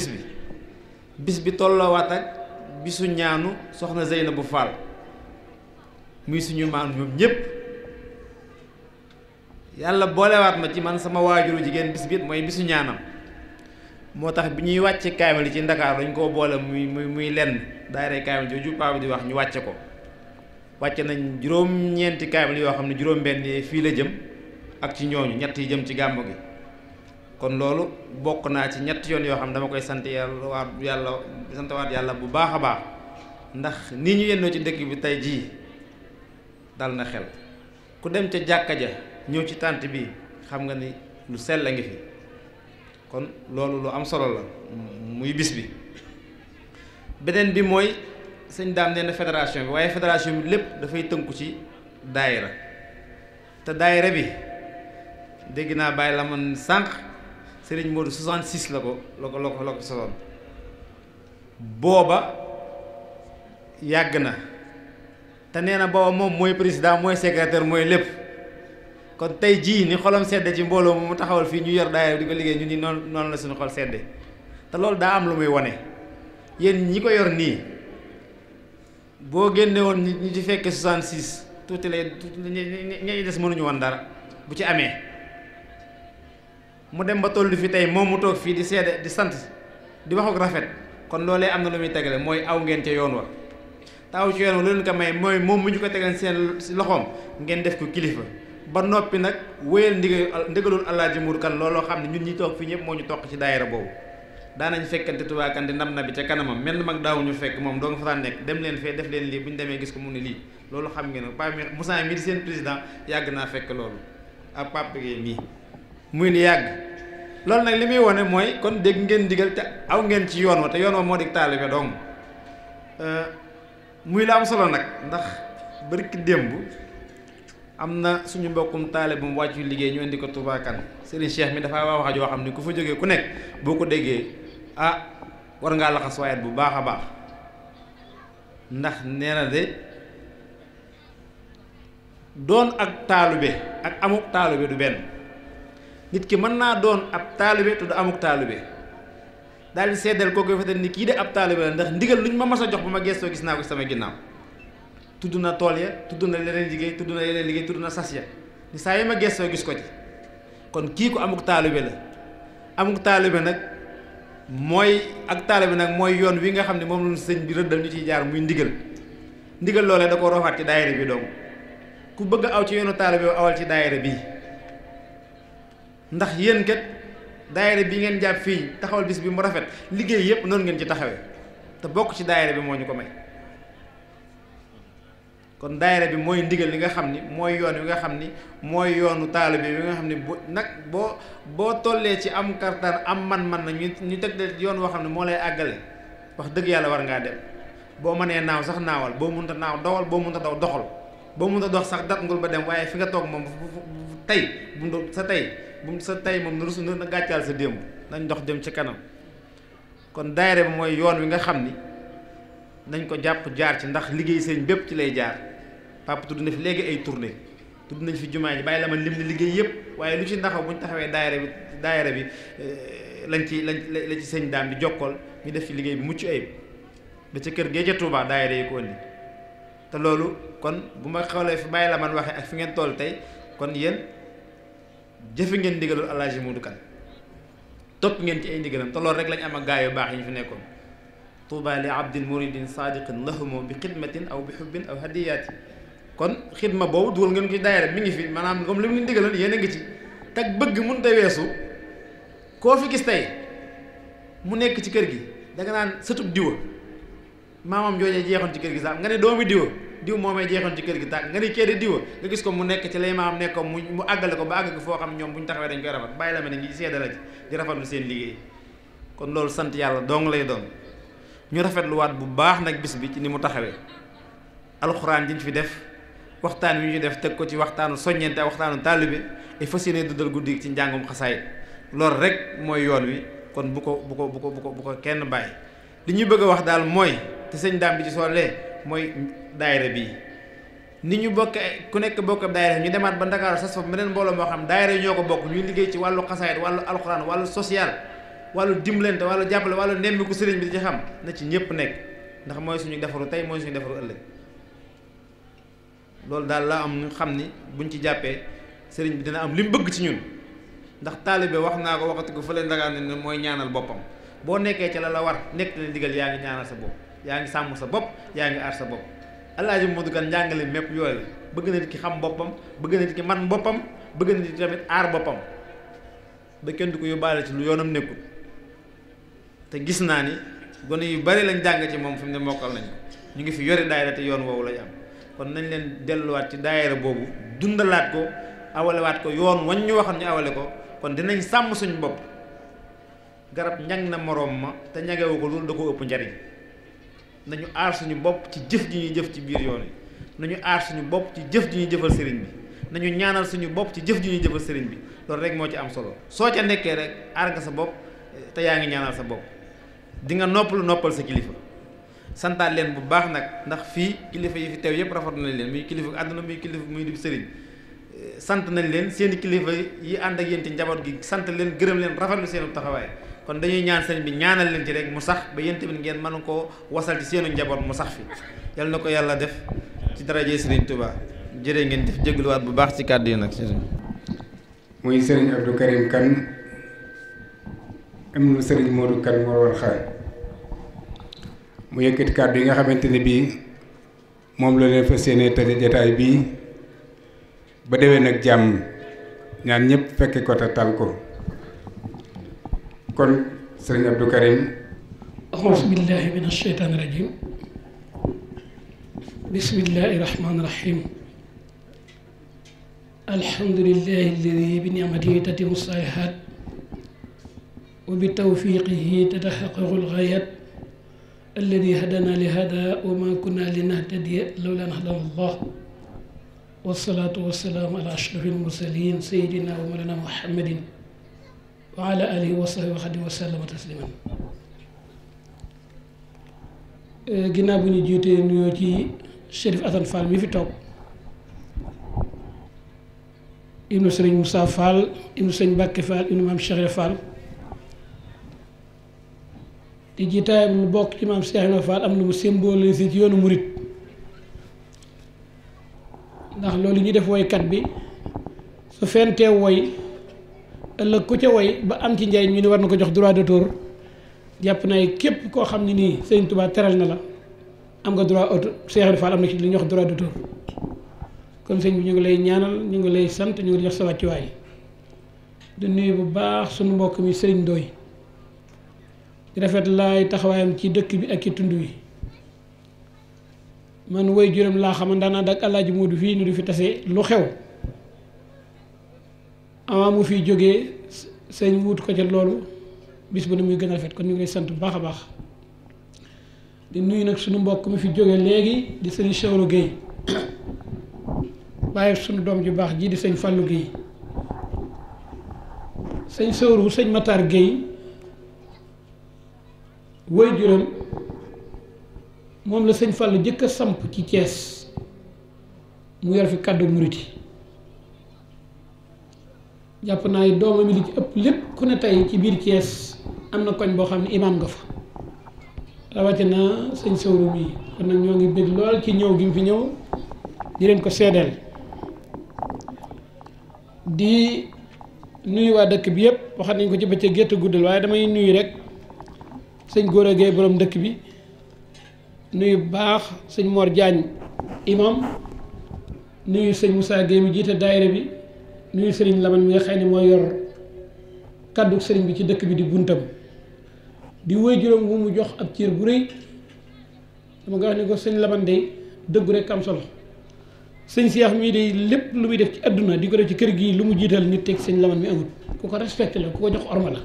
bis bi tolloowaat ak bisu ñaanu soxna Zeynabu Fall muy suñu maam ñoom ñépp yàlla boolewaat ma ci man sama waajuru jigéen bis bi mooy bisu ñaanam moo tax bi ñuy wàcce kaamil yi ci Ndakaar dañ koo boole muy lenn daayira kaamil jooju paa bi di wax ñu wàcce ko wàcce nañ juróom-ñeenti kaamil yoo xam ne juróom-benn yi fii la jëm ak ci ñooñu ñett yi jëm ci gàmmu gi kon loolu bokk naa ci ñett yoon yoo xam ne dama koy sant santawaat yàlla bu baax a baax ndax nii ñu yennoo ci dëkk bi tey jii dal na xel ku dem ca jàkka ja ñëw ci tànt bi xam nga ni lu sell a ngi fi kon loolu lu am solo la muy bis bi. beneen bi mooy sëñ daam nee na fédération bi, waaye fédération bi lépp dafay tënku ci daayira, te daayira bi dégg naa bàyyi la man sànq Serigne Modou 66 la ko sosoon. booba yàgg na te nee na booba moom mooy président mooy secrétaire mooy lépp. kon tey jii ni xolam sedde ci mbooloo mu taxawal fii ñu yor daayira di ko liggéey ñu ni noonu la suñu xol sedde te loolu daa am lu muy wane. yéen ñi ko yor nii boo génne woon ñi ci fekke 66 tuuti lay ñi des mënuñu woon dara bu ci amee mu dem ba tollu fi tey moom mu toog fii di seede di sant di wax ak rafet kon loolee am na lu muy tegale mooy aw ngeen ca yoon wa te aw ci yoon wa lu leen ko may mooy moom mu ñu ko tegal seen loxoom ngeen def ko kilifa ba noppi nag wéyal ndigalul Alaaji Modou Kane looloo xam ne ñun ñi toog fii ñëpp moo ñu toq ci daayira boobu. daanañ fekkante Touba Kane di ndam na bi ca kanamam mel na mag daaw ñu fekk moom doo nga fa daan nekk dem leen fee def leen lii bu ñu demee gis ko mu ne lii loolu xam ngeen ne Pape Moussa mii di seen président yàgg naa fekk loolu ak Pape Gueye mii muy li yàgg. loolu nag li muy wone mooy kon dégg ngeen digal te aw ngeen ci yoon wa te yoon wa moo di taalibe dong muy la am solo nag ndax barki démb am na suñu mbokkum taalibe bu mu wàccu liggéey ñu indi ko Touba Kane Serigne Cheikh mi dafa wax joo xam ni ku fa jógee ku nekk boo ko déggee war ngaa laxas waayet bu baax a baax ndax nee na de doon ak taalibe ak amuk taalibe du benn. nit ki mën naa doon ab taalibe te du amuk taalibe daal di seddal kooku fa ni kii de ab taalibe la ndax ndigal luñ ma mas a jox ba ma gestoo gis naa ko sama ginnaaw tudd na tool ya tudd na leneen liggéey tudd na yeneen liggéey tudd na sas ya ni saa yi ma gestoo gis ko ci kon kii ko amuk taalibe la. amuk taalibe nag mooy ak taalibe nag mooy yoon wi nga xam ne moom la sëñ bi rëddal ñu ciy jaar muy ndigal loolee da ko roofaat ci daayira bi donc ku bëgg aw ci yoonu taalibe awal ci daayira bi ndax yéen kat daayira bi ngeen jàpp fii taxawal bis bi mu rafet liggéey yépp noonu ngeen ci taxawee te bokk ci daayira bi moo ñu ko may. kon daayira bi mooy ndigal li nga xam ni mooy yoon wi nga xam ni mooy yoonu taalibe bi nga xam ni boo tollee ci am kartaan am man-man na ñu teg de yoon woo xam ne moo lay àggale wax dëgg yàlla war ngaa dem boo mënee naaw sax naawal boo mënta naaw dawal boo mënta daw doxal boo mënta dox sax dat ngul ba dem waaye fi nga toog moom tey bu sa tey moom na gàccaal sa démb nañ dox jëm ci kanam. kon daayira bi mooy yoon wi nga xam ni nañ ko jàpp jaar ci ndax liggéey sëñ bépp ci lay jaar. papa tudd na fi léegi ay tournée tudd nañ fi jumaa ji bàyyi la man lim ni liggéey yëpp waaye lu ci ndaxaw bu ñu taxawee daayira bi lañ ci sëñ daam di jokkool ñu def ci liggéey bi mucc ayib ba ca kër gee ca Touba daayira yi ko indi te loolu kon bu ma xoolee fi bàyyi la man waxee ak fi ngeen toll tey kon yéen jëfe ngeen ndigalul Alaaji Modou Kane topp ngeen ci ay ndigalam te loolu rek lañ am ak gaa yu baax yi ñu fi nekkoon Touba li abdin muridin sadiqin lahumo bi xidmatin aw bi xubbin aw hadiyaati kon xidma boobu dugal ngeen ko ci daayira mi ngi fi maanaam comme li mu leen digaloon yéen a ngi ci teg bëgg mënut a weesu koo fi gis tey mu nekk ci kër gi danga naan sëtub diwa maamam joojee jeexoon ci kër gi sax nga ne doomi diw moomee jeexoon ci kër gi tàkk nga ne kee di diwa nga gis ko mu nekk ci lay maamam nekk ko mu àggale ko ba àgg ko foo xam ñoom bu ñu taxawee dañ koy rafet bàyyi la ma ne ngi seedala ci di rafetlu seen liggéey kon loolu sant yàlla dong lay doon ñu rafetluwaat bu baax nag bis bi ci ni mu taxawee alxuraan diñ fi def waxtaan wi ñu def teg ko ci waxtaanu soññente waxtaanu taalibe et fas yéene dundal guddi ci njàngum xasaay loolu rek mooy yoon wi kon bu ko kenn bàyyi li ñuy bëgg a wax daal mooy te sëñ daam bi ci soolee mooy daayira bii ni ñu bokke ku nekk bokk ab daayira ñu demaat ba Ndakaaru sas fa beneen mbooloo moo xam daayira yi ñoo ko bokk ñuy liggéey ci wàllu xasaayit wàllu alxuraan wàllu social wàllu dimbalante wàllu jàppale wàllu nemmiku sëriñ bi di ci xam na ci ñëpp nekk ndax mooy suñu defaru tey mooy suñu defaru ëllëg loolu daal la am ñu xam ni buñ ci jàppee sëriñ bi dina am li mu bëgg ci ñun ndax taalibe wax naa ko waxati ko fële Ndakaar ne mooy ñaanal boppam boo nekkee ca la war nekk na digal yaa ngi ñaanal sa bopp yaa ngi sàmm sa bopp yaa ngi aar sa bopp Alaaji Modou Kane njàngale mépp yooyu la bëgg na nit ki xam boppam bëgg na nit ki man boppam bëgg na nit ki tamit aar boppam ba kenn du ko yóbbaale ci lu yoonam nekkul te gis naa ni gone yu bari lañ jàng ci moom fi mu ne mokkal nañu ñu ngi fi yore daayira te yoon woowu lañ am kon nañ leen delluwaat ci daayira boobu dundalaat ko awalewaat ko yoon wañ ñu waxoon ñu awale ko kon dinañ sàmm suñu bopp garab ñag na moroom ma te ñagewu ko loolu da ko ëpp njariñ. nañu aar suñu bopp ci jëf ji ñuy jëf ci biir yoon yi nañu aar suñu bopp ci jëf ji ñuy jëfal sëriñ bi nañu ñaanal suñu bopp ci jëf ji ñuy jëfal sëriñ bi loolu rek moo ci am solo soo ca nekkee rek aar nga sa bopp te yaa ngi ñaanal sa bopp di nga noppal sa kilifa santaat leen bu baax nag ndax fii kilifa yi fi teew yëpp rafetlu nañ leen muy kilifa àdduna muy kilifa muy di sëriñ sant nañ leen seeni kilifa yi ànd ak yéen ci njaboot gi sant leen gërëm leen rafetlu seenu taxawaay kon dañuy ñaan sëriñ bi ñaanal leen ci rek mu sax ba yéen tamit ngeen mën koo wasal ci seenu njaboot mu sax fi yal na ko yàlla def ci daraje sëriñ Touba jërë ngeen def jégluwaat bu baax ci kàddu yi nag muy sëriñ Abdou Karim Kane am na sëriñ Modou Kane moo war xaar mu yëkkati kàddu yi nga xamante ne bii moom la leen fas yéene tëje jataay bii ba déwén ak jàmm ñaan ñëpp fekke ko te tal ko kon sëriñ Abdou Karim. auzu billahi min asheytaani rajim bismillahi rahmaani rahim alhamdulillahi alladi bi ni'matihi tatimu saalihaat wa bi tawfiqihi tatahaqqaqu al-ghaayaat alladi hadana li hada wa ma kunna linahtadiya lawla an hadana allah wasalaatu wasalaamu ala ashrafil mursalin sayidina wa mawlana muhammadin wa ala alihi wa sahbihi wa xadim wa sallama tasliman ginnaaw bu ñu jiitee nuyoo ci Chérif Assane Fall mi fi toog ibnu sëriñ Moussa Fall ibnu sëriñ Mbàkke Fall ibnu maam Cheikh Fall di jiitaayam lu bokk ci maam Cheikh Fall am lu mu symbolisé ci yoonu murit ndax loolu ñu def woykat bi su fentee woy ëllëg ku ca woy ba am ci njariñ ñu ne war na ko jox droit d'auteur jàpp naa képp koo xam ne nii Sëriñ Tuubaa teral na la am nga droit auteur Cheikh Fall am na ci li ñuy wax droit d'auteur kon sëñ bi ñu ngi lay ñaanal ñu ngi lay sant ñu ngi jox sa wàccuwaay di nuyu bu baax suñu mbokk mi Sëriñ Ndoy di rafet laay taxawaayam ci dëkk bi ak ci tund wi man woy juróom laa xam daanaa dak Alaaji Moodu fii nu du fi tase lu xew avant mu fiy jógee sëñ wut ko ca loolu bis bu ne muy gën a rafet kon ñu ngi lay sant bu baax a baax di nuyu nag suñu mbokk mi fi jógee léegi di sëñ Sawru Guèye bàyyi suñu doom ju baax ji di sëñ Fallou Guèye sëñ Sawru sëñ Matar Guèye woy juróom moom la sëñ Fallou jëkk a samp ci Thiès mu yor fi kàddu muriti jàpp naa yi doomam li ci ëpp lépp ku ne tey ci biir Thiès am na koñ boo xam ne imaam nga fa rawatina sëñ Sawru mi kon nag ñoo ngi bëgg lool ci ñëw gi mu fi ñëw di leen ko seedeel di nuyu waa dëkk bi yëpp waxat nañ ko ci bëccëg gétt guddal waaye damay nuyu rek sëñ Gora Gueye borom dëkk bi nuyu baax sëñ Mor Diagne imam nuyu sëñ Moussa Gueye mi jiite daayira bi nuyu sëriñ Laman mi nga xam ne moo yor kàddu sëriñ bi ci dëkk bi di buntam di woy juróom bu mu jox ab cër bu rëy dama nga wax ni ko sëñ Laman de dëggu rek am solo sëñ Cheikh mii de lépp lu muy def ci àdduna di ko def ci kër gi lu mu jiital nit teg sëñ Laman mi amul ku ko respecté la ku ko jox orma la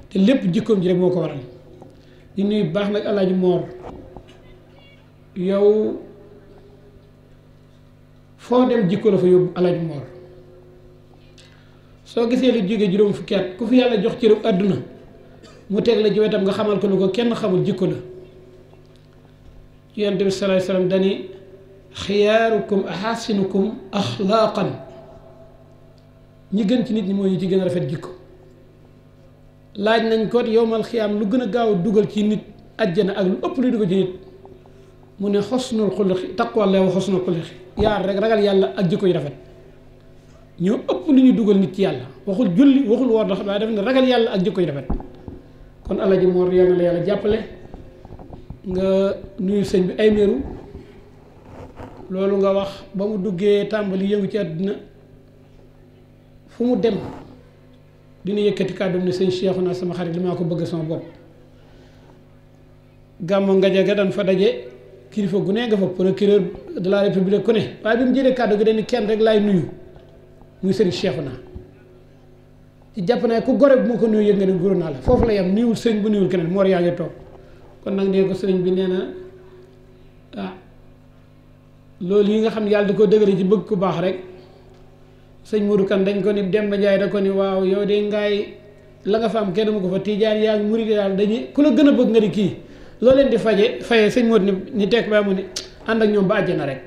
te lépp jikkoom ji rek moo ko waral di nuyu baax nag Alaaji Moor yow foo dem jikko la fa yóbbu Alaaji Moor soo gisee lu jóge juróom fukki at ku fi yàlla jox cëru àdduna mu teg la ci wetam nga xamal ko lu ko kenn xamul jikko la Yonent bi sallallahu alayhi wasallam dani xiyaarukum ahasinukum axlaaqan ñi gën ci nit ñi mooy ñi ci gën a rafet jikko laaj nañ ko yowmal xiyaam lu gën a gaaw a dugal ci nit àjjana ak lu ëpp luy dugal ci nit mu ne xosnul xuluqi taqwallaahi wa xosnul xuluqi yaar rek ragal yàlla ak jikko yu rafet ñoo ëpp lu ñu dugal nit ci yàlla waxul julli waxul woor ndax waaye def ne ragal yàlla ak jikko yu rafet kon Alaaji Moor yal na la yàlla jàppale nga nuyu sëñ bi ay meeru loolu nga wax ba mu duggee tàmbali yëngu ci àddina fu mu dem dina yëkkati kàddu ne sëñ Cheikhouna sama xarit li maa ko bëgg sama bopp gàmmo ngaja ga daan fa daje kilifa gu ne nga fa procureur de la république ku ne waaye bi mu jëlee kàddu gi dañu kenn rek laay nuyu muy sëriñ Cheikhouna ci jàpp naa ku gore bu ma ko nuyu yëg nga ne góor naa la foofu la yam niwul sëñ bu niwul keneen moor yaa ngi toog kon nag nee ko sëriñ bi nee na loolu yi nga xam ne yàlla da ko dëgëre ci bëgg ku baax rek sëñ Modou Kane dañ ko ni Demba Ndiaye da ko ni waaw yow de ngaay la nga fa am kenn mu ko fa tijaan yaa ngi murid daal dañuy ku la gën a bëgg nga di kii loo leen di fayee sëñ Modou ni tekk ba mu ni ànd ak ñoom ba àjjana rek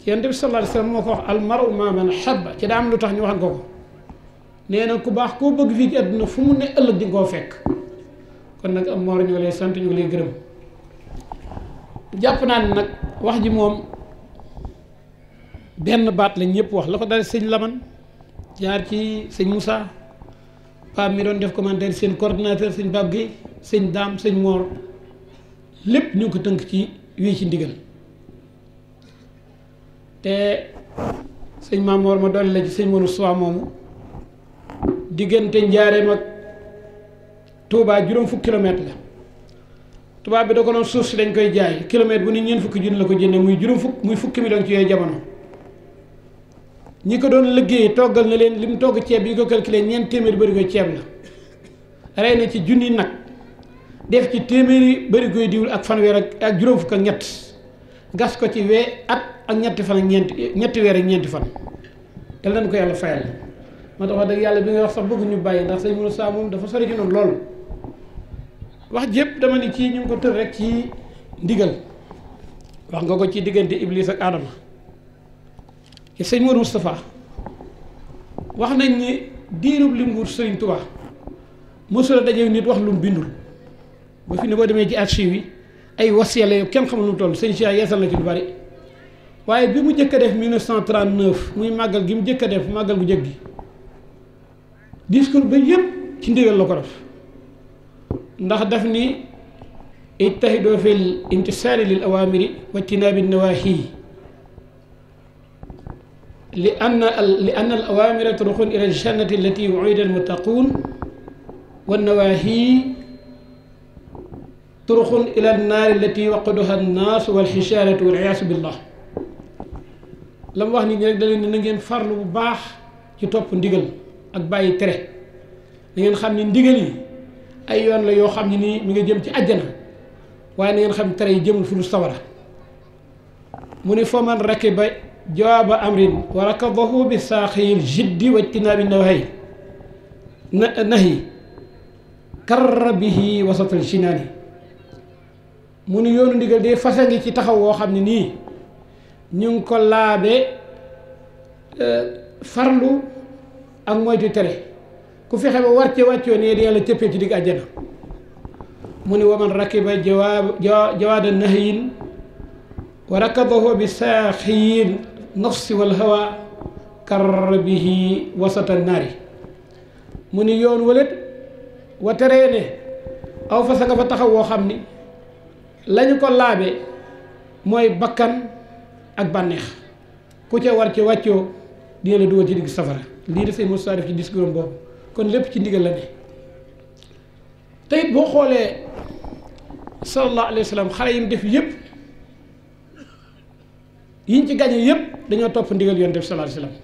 Yonent bi sallallahu alayhi wasallam moo ko wax al mar'u ma'a man habba ci daa am lu tax ñu waxan ko nee na ku baax koo bëgg fii ci àdduna fu mu ne ëllëg di nga koo fekk kon nag am moor ñu lay sant ñu lay gërëm jàpp naa ne nag wax ji moom benn baat lañ ñëpp wax la ko dale sëñ Laman jaar ci sëñ Moussa Pape mi doon def commentaire seen coordinateur sëñ Pape Gueye sëñ Daam sëñ Moor lépp ñu ngi ko tënk ci wii ci ndigal te sëñ Mamoor ma dolli la ci sëñ Monu Sowa moomu diggante Njaareem ak Touba juróom fukki kilomètre la tubaab bi da ko noonu suuf si dañ koy jaay kilomètre bu ni ñeent fukki junni la ko jënde muy juróom fukk muy fukki million ci yooyu jamono ñi ko doon liggéey toggal na leen li mu togg ceeb bi ñu ko calculé ñeent téeméeri bërigo ceeb la rey na ci junni nag def ci téeméeri bërigo diwul ak fanweer ak juróom fukk ak ñett gas ko ci at ak ñetti fan ak ñetti weer ak ñeenti fan te lan ko yàlla fayal moo tax wax dëgg yàlla bi nga wax sax bëgg ñu bàyyi ndax sëñ Moussa moom dafa sori ci noonu loolu wax jépp dama ni kii ñu ngi ko tër rek ci ndigal wax nga ko ci diggante Iblis ak Adama ci sëñ Modou Moustapha wax nañ ni diirub li nguur Sëriñ Tuubaa mosula dajew nit wax lu mu bindul ba fi ne boo demee ci archive yi ay wasiyala yow kenn xamul nu mu toll sëñ Cheikh yeesal na ci lu bari waaye bi mu jëkk a def 1939 muy màggal gi mu jëkk a def màggal bu jëkk gi discours ba yépp ci ndigal la ko def ndax daf ni ijtahidoo fil imtisaali lil awaamiri wa ijtinaabi nawaahi li anna al awaamira turuqun ila al jannati allati wu'ida al muttaquun wa nawaahi turuqun ila an naari allati waquduha an naas wal xisaaratu wal iyaasu billah la mu wax nit ñi rek da leen ne na ngeen farlu bu baax ci topp ndigal ak bàyyi tere da ngeen xam ni ndigal yi ay yoon la yoo xam ne nii mi nga jëm ci àjjana waaye na ngeen xam tere yi jëmul fu lu sawara mu ne foo man rakiba jawaaba amrin wa rakadahu bi saaxiyil jiddi wa ijtinaabi nahi karra bihi wasatal jinaani mu ne yoonu ndigal de fasa ngi ci taxaw woo xam ne nii ñu ngi ko laabe farlu ak moytu tere ku fexe ba wàccoo ne yàlla cëppee ci digg àjjana mu ni waman rakiba jawaada nahyin wa rakadahu bi saaxiyin nafsi wal hawa karra bihi wasata naari mu ni yoon walet wa teree ne aw fasa nga fa taxaw woo xam ni lañu ko laabe mooy bakkan ak bànneex ku ca war ci wàccoo dina la dugal ci digg safara lii dafay Moussa def ci discours boobu kon lépp ci ndigal la ne te it boo xoolee sallallahu alayhi wa sallam xale yi mu def yëpp yiñ ci gañe yëpp dañoo topp ndigal yoon def sallallahu alayhi wa sallam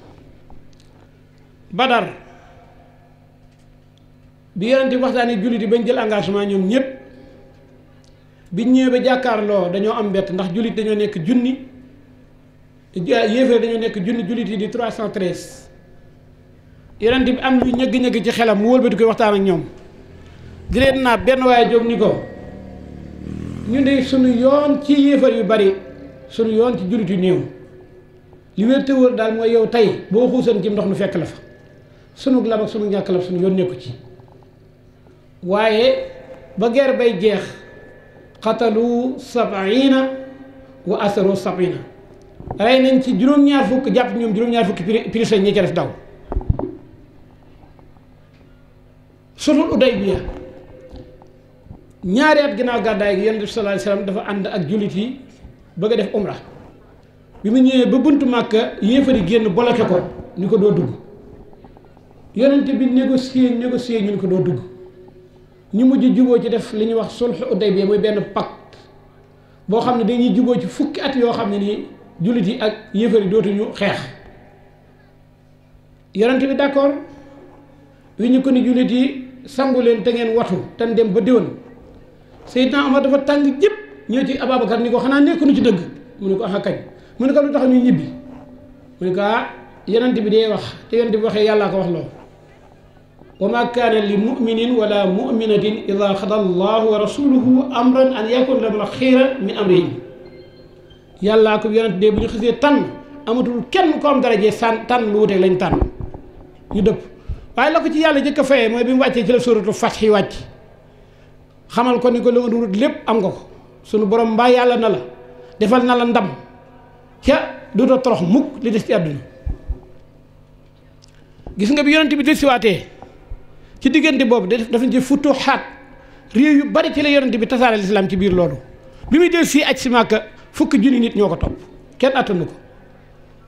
Badar bi yonent bi waxtaanee jullit yi bañ jël engagement ñoom ñëpp biñ ñëwee ba jàkkaarloo dañoo am mbett ndax jullit dañoo nekk junni yéefee dañoo nekk junni jullit yi di 313 yonent bi am lu ñëgg-ñëgg ci xelam mu wëlbati koy waxtaan ak ñoom di leen naa benn waaye jóg ni ko ñu de sunu yoon ci yéefar yu bari sunu yoon ci jullit yu néew li wér te wóor daal mooy yow tey boo xuusan ci ndox nu fekk la fa sunu lab ak sunu ñàkk lab sunu yoon nekku ci waaye ba guerre bay jeex xatalu 70 wa asaru 70 rey nañ ci juróom-ñaar fukk jàpp ñoom juróom-ñaar fukki prisonniers ñi ca def daw sulhul Hudaybiya ñaari at ginnaaw gàddaay gi Yonent bi sallallahu alayhi wasallam dafa ànd ak jullit yi bëgg a def umra bi mu ñëwee ba buntu Màkka yéefari génn bloqué ko ni ko doo dugg Yonent bi négocier ñu ni ko doo dugg ñu mujj juboo ci def li ñuy wax sulhul Hudaybiya mooy benn pacte boo xam ne dañuy juboo ci fukki at yoo xam ne nii jullit yi ak yéefari dootuñu xeex Yonent bi d'accord wi ñu ko ni jullit yi sangu leen te ngeen watu te dem ba déwén Seydina Omar dafa tàng jëpp ñëw ci Ababacar ni ko xanaa nekkuñu ci dëgg mu ne ko ah kañ mu ne ko lu tax ñu ñibbi mu ne ko yonent bi dee wax te yonent bi waxee yàllaa ko wax loo wa ma kaana li muminin wala muminatin ida xada allahu wa rasuluhu amran an yakun lahum xiyra min amrihim yàllaa ko yonent dee bu ñu xisee tànn amatul kenn ko am daraje tànn lu wuteeg lañ tànn ñu dëpp waaye la ko ci yàlla jëkk a fayee mooy bi mu wàccee ci la sóoratu Fath yi wàcc xamal ko ni ko la nga durut lépp am nga ko sunu borom mbaa yàlla na la defal na la ndam ca dootoo torox mukk li des ci àdduna gis nga bi yonent bi dellusiwaatee ci diggante boobu dafa ci futuhaat réew yu bari ci la yonent bi tasaare lislaam ci biir loolu bi muy del fii aj si Màkka fukki junni nit ñoo ko topp kenn attanu ko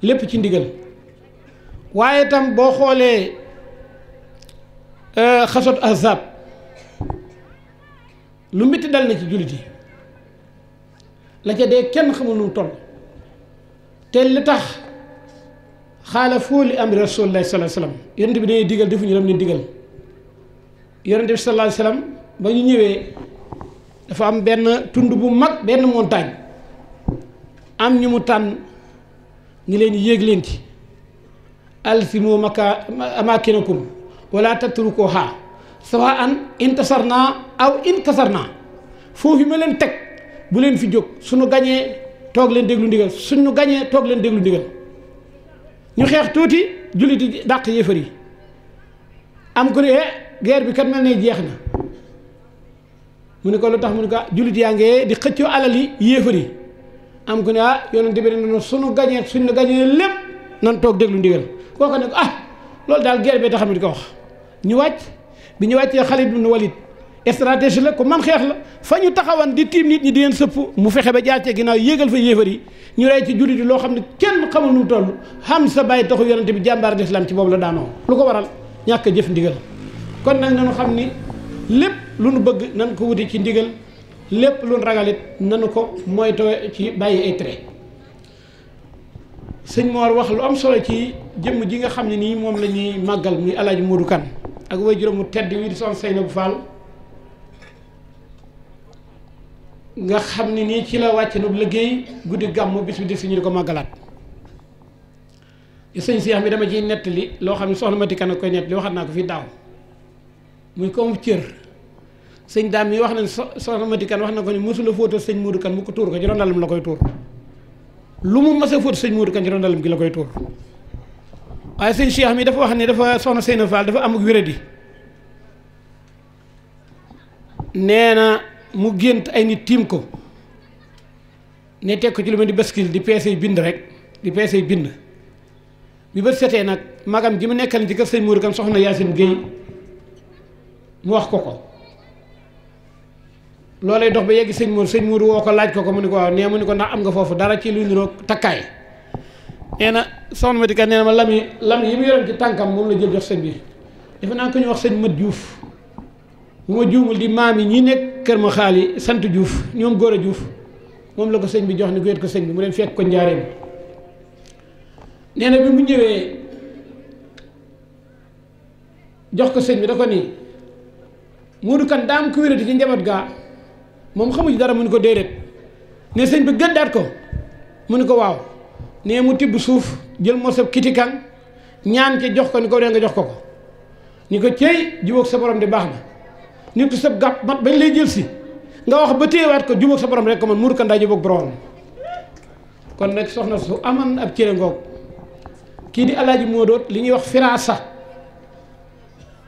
lépp ci ndigal waaye tam boo xoolee xasot ahzab lu métti dal na ci jullit yi la ca dee kenn xamul nu mu toll te li tax xaalafu li amri rasulillahi sallallahu alayhi wasallam yonent bi dañuy digal defuñu lam ni digal yonent bi sallallahu alayhi wasallam ba ñu ñëwee dafa am benn tund bu mag benn montagne am ñu mu tànn ngi leen yéeg leen ci alsimu amakinakum wala tatrukuha sawa'an intasarna aw inkasarna foofu ma leen teg bu leen fi jóg suñu gañee toog leen déglu ndigal suñu gañee toog leen déglu ndigal ñu xeex tuuti jullit yi dàq yéefar yi am ko ne guerre bi kat mel ne jeex na mu ne ko lu tax mu ne ko jullit yaa ngee di xëccoo alal yi yéefar yi am ko ne yonent bi ne suñu gañee suñu gañee lépp nan toog déglu ndigal kooku ne ko loolu daal guerre bi tax mi di ko wax ñu wàcc bi ñu wàccee Xaalid ibn Walid stratégie la ko man xeex la fa ñu taxawan di tiim nit ñi di leen sëpp mu fexe ba jaar ci ginnaaw yéegal fa yéefar yi ñu rey ci jullit yi loo xam ne kenn xamul nu mu toll xam sa bàyyi taxu yonent bi jàmbaar l'islam ci boobu la daanoo lu ko waral ñàkk a jëf ndigal kon nag nañu xam ni lépp lu nu bëgg nan ko wuti ci ndigal lépp lu nu ragalit nanu ko moytoo ci bàyyi ay tere sëñ Mor wax lu am solo ci jëmm ji nga xam ne nii moom la ñuy màggal muy Alaaji Modou Kane ak way juróom mu tedd wi di Soxna Seynabou Fall nga xam ne nii ci la wàcc na liggéey guddi gàmmu bis bi di si ñu di ko màggalaat sëñ Cheikh mi dama ciy nettali loo xam ne soxna Mati Kane koy nettali waxat naa ko fii daaw muy comme cër sëñ daam mi wax na soxna Mati Kane wax na ko ni mosula fóotal sëñ Modou Kane mu ko tuur ko ci rondalam la koy tuur lu mu mës a fóot sëñ Modou Kane ci rondalam gi la koy tuur waaye sëñ Cheikh mi dafa wax ne dafa soxna Seynabou Fall dafa amuk wéradi nee na mu gént ay nit tiim ko ne teg ko ci lu mel di baskil di peese bind rek di peese bind bi ba setee nag magam ji mu nekkal ci kër sëñ Modou Kane soxna Yacine Guèye mu wax ko loolay dox ba yegg sëñ Modou woo ko laaj ko mu ni ko waaw nee mu ni ko ndax am nga foofu dara ci lu niroog takkaay nee na soxna Mati Kane nee na ma lam yi mu yoroon ci tànkam moom la jël jox sëñ bi defe naa ko ñu wax sëñ Mat Diouf bu ma juumul di maam yi ñi nekk kër ma xaali sant Diouf ñoom góor a Diouf moom la ko sëñ bi jox ni ko yet ko sëñ bi mu dem fekk ko njaareem nee na bi mu ñëwee jox ko sëñ bi da ko nii Modou Kane daa am ku wérati ci njaboot gaa moom xamuñ dara mu ni ko déedéet ne sëñ bi gëddaat ko mu ni ko waaw nee mu tibb suuf jël mosab kitikan ñaan ci jox ko ni ko dee nga jox ko ni ko cey jubóog sa borom di baax na ni ko sab gàpp mat bañ lay jël si nga wax ba téyewaat ko jubóog sa borom rek ko man Modou Kane daa jubóog borom kon nag soxna su aman ab cëre ngoog kii di Alaaji Modou li ñuy wax firaasa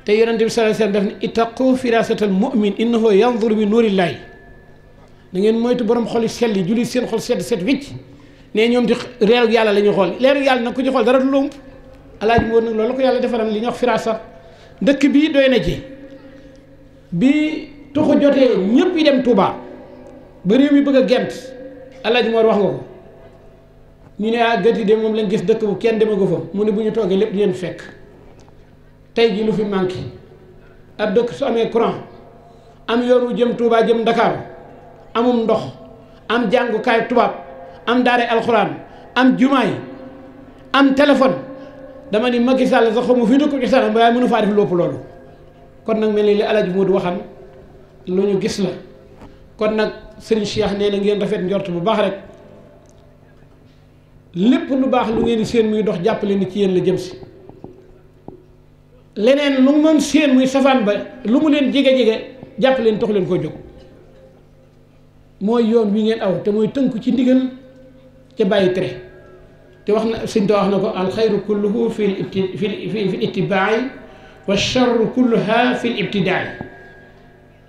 te yonent bi sallallahu alayhi wasallam def ne ittaqu firasatal mu'min innahu yanzuru bi nuurillaahi da ngeen moytu borom xol yi sell yi julli seen xol set wicc ne ñoom di reeru yàlla la ñuy xool leeru yàlla nag ku ci xool dara du lump Alaaji Modou nag loolu la ko yàlla defaram li ñuy wax firasa dëkk bii doy na ci bi tuxu jotee ñëpp yi dem Touba ba réew mi bëgg a gent Alaaji Modou wax nga ko ñu ne gët yi de moom lañ gis dëkk bu kenn demagu fa mu ne bu ñu toogee lépp di leen fekk tey ji lu fi manqué ab dëkk su amee courant am yoon wu jëm Touba jëm Dakar amum ndox am jàngukaay tubaab am daare alxuraan am jumaay am téléphone dama ni Macky Sall sax xamu fi dëkk ci Sénégal waaye mënu faa def lépp loolu kon nag mel ni li Alaaji Moodu waxan lu ñu gis la kon nag sëriñ Cheikh nee na ngeen rafet njort bu baax rek lépp lu baax lu ngeen di seen muy dox jàppale ni ci yéen la jëm si leneen lu mu mën seen muy safaan ba lu mu leen jege-jege jàppale ni tax leen koo jóg mooy yoon wi ngeen aw te mooy tënku ci ndigal ca bàyyi tere te wax na sëñ to wax na ko alxayru kulluhu fi ittibaai wa charru kulluha fi ibtidaai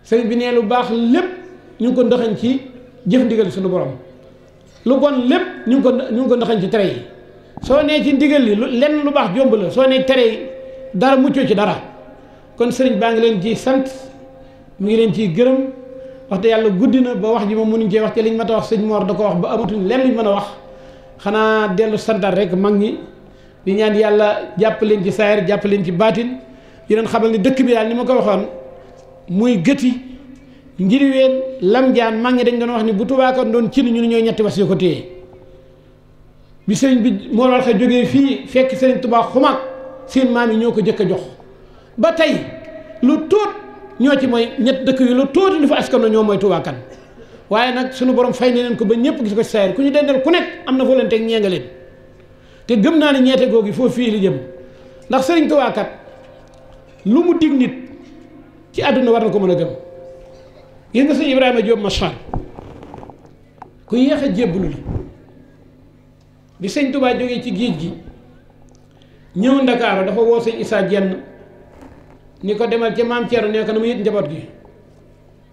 sëriñ bi nee lu baax lépp ñu ngi ko ndaxañ ci jëf ndigal suñu borom lu bon lépp ñu ngi ko ndaxañ ci tere yi soo nee ci ndigal li lenn lu baax jomb la soo nee tere yi dara muccoo ci dara kon sëriñ baa ngi leen ci sant mu ngi leen ciy gërëm wax te yàlla guddi na ba wax ji ma mënuñ cee wax te liñ ma ta wax sëñ Mor da ko wax ba amatuñ lenn luñ mën a wax xanaa dellu santaat rek mag ñi di ñaan yàlla jàpp leen ci saayir jàpp leen ci baatin di leen xamal ni dëkk bi daal ni ma ko waxoon muy gëti njiriween lam jaan mag ñi dañ doon wax ni bu tubaakan doon cin ñu ni ñooy ñetti was yoo ko téye bi sëriñ bi moo war a jógee fii fekk sëriñ Tuubaa xumaag seen maam yi ñoo ko jëkk a jox ba tey lu tuut ñoo ci mooy ñett dëkk yi lu tuuti lu fa askano ñoo mooy tubaakan waaye nag suñu borom fay na leen ko ba ñëpp gis ko ci saayir ku ñu dendal ku nekk am na foo leen teg ñee nga leen te gëm naa ne ñeete googu foofu fii li jëm ndax sëriñ Tuubaa kat lu mu dig nit ci àdduna war na ko mën a gëm gis nga sëñ Ibrahima Diop Machar ku yéex a jébbalu la bi sëñ Tuubaa jógee ci géej gi ñëw Ndakaaru dafa woo sëñ Issa Dieng ni ko demal ca maam Thierno ne ko na mu yët njaboot gi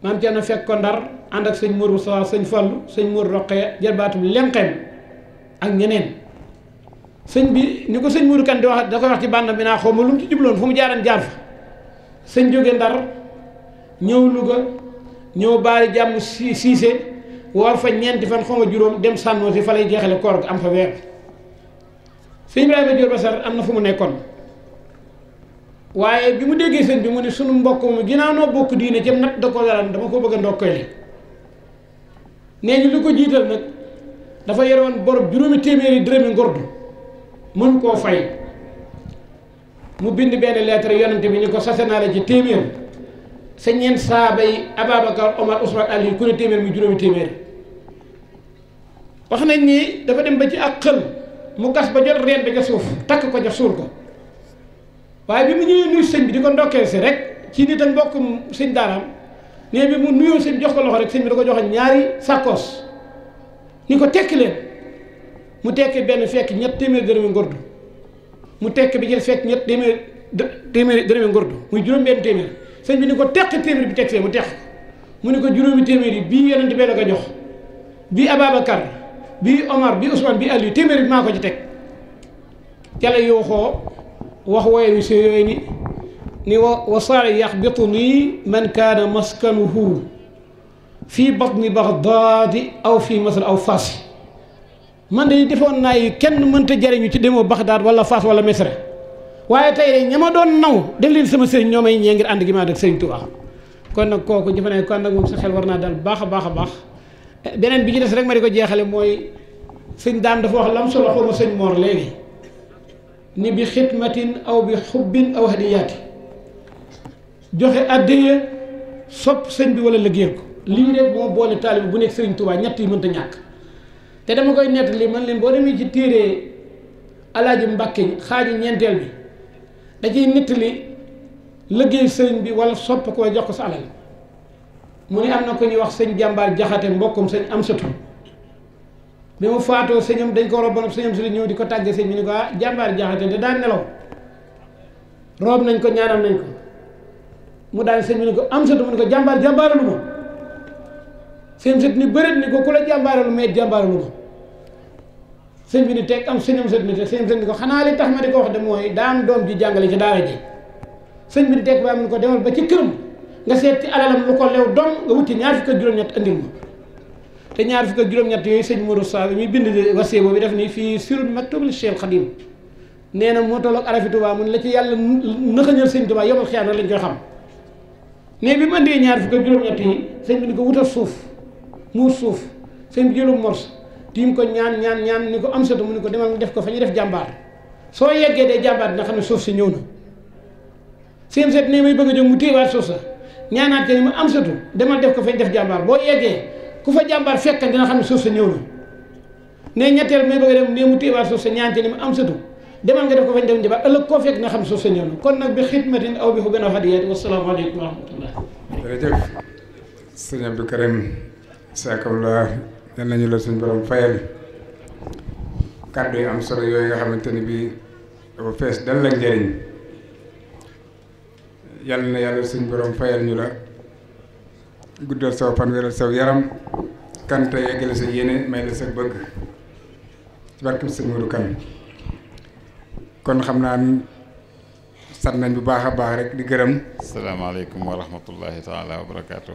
maam Thierno fekk ko Ndar ànd ak sëñ Mourou Sow sëñ Fallu sëñ Mourou Roqee jarbaatum lenqeem ak ñeneen sëñ bi ni ko sëñ Mourou kan di wax da koy wax ci bàndam bi naa xaw ma lu mu ci jubloon fu mu jaaran jaar fa sëñ jóge Ndar ñëw Louga ñëw baari jàmm siise woor fa ñeenti fan xaw ma juróom dem sànnoo si fa lay jeexale koor gi am fa weer sëñ Ibrahima Diop Basar am na fu mu nekkoon waaye bi mu déggee sëñ bi mu ne sunu mbokk mu ginnaaw noo bokk diine ci nag da ko yaram dama ko bëgg a ndokkale nee ñu li ko jiital nag dafa yore woon borob juróomi téeméeri dërëmi ngordu mën koo fay mu bind benn lettre yonante bi ni ko sase naa la ci téeméer sa ñeent saaba yi Ababacar Omar Ousmane Ali ku ne téeméer mu juróomi téeméer wax nañ ni dafa dem ba ci ak xël mu gas ba jot reen ba ca suuf takk ko ca suur ko waaye bi mu ñëwee nuyu sëñ bi di ko ndokkeel si rek ci nit ak mbokkum sëñ daaraam nee bi mu nuyoo sëñ jox ko loxo rek sëñ bi da ko joxe ñaari sàkkoos ni ko tekki leen mu tekki benn fekk ñett téeméer dërëmi ngordu mu tekki bi ci fekk ñett téeméer dërëmi ngordu muy juróom benn téeméer sëñ bi ni ko tekk téeméer bi teg fee mu tekk mu ni ko juróomi téeméer yi bii yonent bee la ko jox bii Ababacar bii Omar bii Ousmane bii Aliou téeméer bi maa ko ci teg ca la yooxoo wax wooye wi si yooyu ni wa saari yaxbitu nii man kaana maskanuhu fii batni Bagdaadi aw fii Masr aw Faas man de defoon naa yi kenn mënta jariñu ci demoo Bagdaad wala Faas wala Misra waaye tey ña ma doon naw def leen sama sëriñ ñoo may ñee ngir ànd gi ma ak sëriñ Tuubaa kon nag kooku jëfe ne kon nag moom sa xel war naa dal baax a baax a baax beneen bi ci des rek ma di ko jeexale mooy sëñ daam dafa wax lam solo xaw ma sëñ Mor léegi ni bi xidmatin aw bi xubbin aw hadiyaati joxe addiya sopp sëñ bi wala liggéeyal ko lii rek moo boole taalibe bu nekk sëriñ Tuubaa ñett yi mënta ñàkk te dama koy nettali man leen boo demee ci téere Alaaji Mbàkke xaaju ñeenteel bi da ciy nettali liggéey sëriñ bi wala sopp ko jox ko sa alal mu ne am na ko ñuy wax sëñ jàmbaar jaxate mbokkum sëñ Amsatu bi mu faatoo sëñam dañ ko rob ba sëñam su ñëw di ko tàggee sëñ bi ni ko jàmbaar jaxate da daan nelaw roob nañ ko ñaanal nañ ko mu daal sëñ bi ni ko Amsatu mu ni ko jàmbaaralu ma sëñ sët ni bëreet ni ko ku la jàmbaaralu ma jàmbaaralu ma sëñ bi ni teg am sëñam sët ni te sëñ sët ni ko xanaa li tax ma di ko wax de mooy daan doom ji jàngale ci daara ji sëñ bi ni teg ba am ni ko demal ba ci këram nga seet ci alalam lu ko lew doom nga wuti ñaar fukk ak juróom-ñett andil ma te ñaar fukk ak juróom-ñett yooyu sëñ Modou Sa bi muy bind wasiyya boobu def ni fii sirul maktub li Cheikh Khadim nee na moo tolloog arafi Tuubaa mun la ci yàlla nëxañal sëñ Tuubaa yomal xiyaam lañ koy xam mais bi mu andee ñaar fukk ak juróom-ñett yi sëñ bi ni ko wutal suuf muur suuf sëñ bi jëlum mors tiim ko ñaan ni ko am satu mu ni ko demal nga def ko fa ñu def jàmbaar soo yeggee dee jàmbaar dina xam ne suuf si ñëw na seen set ne may bëgg a jóg mu téewaat suuf sa ñaanaat ke ni ma am satu demal def ko fañ def jàmbaar boo yeggee ku fa jàmbaar fekk dina xam ne suuf sa ñëw na ne ñetteel may bëgg a dem ne mu téewaat suuf sa ñaan ke ni ma am satu demal nga def ko fañ def jàmbaar ëllëg koo fekk nga xam ne suuf sa ñëw na kon nag bi xidmatin aw bi xubbin aw hadiyaati wasalaamaaleykum wa rahmatullah. jërëjëf sëñ Abdou Karim Sakawla yal nañu la suñ borom fayal kàddu yu am solo yooyu nga xamante ni bii dafa fees dal la njëriñ yal na yàlla suñ borom fayal ñu la guddal saw fan wéral saw yaram kante yeggale sa yéene may la sa bëgg ci barkeb sëñ Modou Kane kon xam naa ni sant nañ bu baax a baax rek di gërëm. asalaamaaleykum wa rahmatullahi taala wa barakaatu.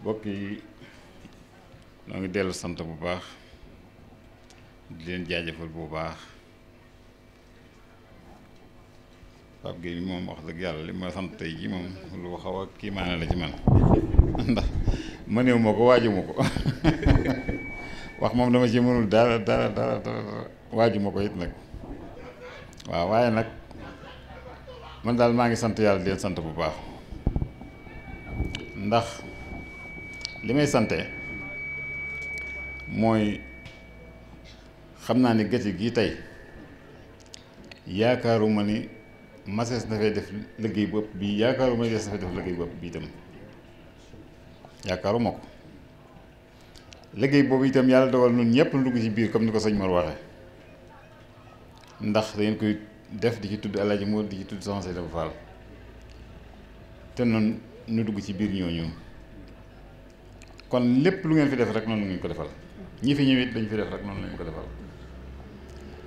mbokk yi noo ngi dellu sant bu baax di leen jaajëfal bu baax Pape Gueye moom wax dëgg yàlla li ma sant tey ji moom lu xaw a kii maane la ci man ndax mëneewu ma ko waaju ma ko wax moom dama ci mënul dara waaju ma ko it nag waaw waaye nag man daal maa ngi sant yàlla di leen sant bu baax ndax li may sante mooy xam naa ni gëti gii tey yaakaaruma ni masees dafay def liggéey bu ëpp bii yaakaaruma ni des dafay def liggéey bu ëpp bii itam yaakaaruma ko liggéey boobu itam yàlla dogal nun ñëpp lu dugg ci biir comme ni ko sëñ Mor waxe ndax dangeen koy def di ci tudd Alaaji Moor di ci tudd Soxna Seyda Fall te noonu nu dugg ci biir ñooñu kon lépp lu ngeen fi def rek noonu ngeen ko defal ñi fi ñëwit dañu fi def rek noonu lañu ko defal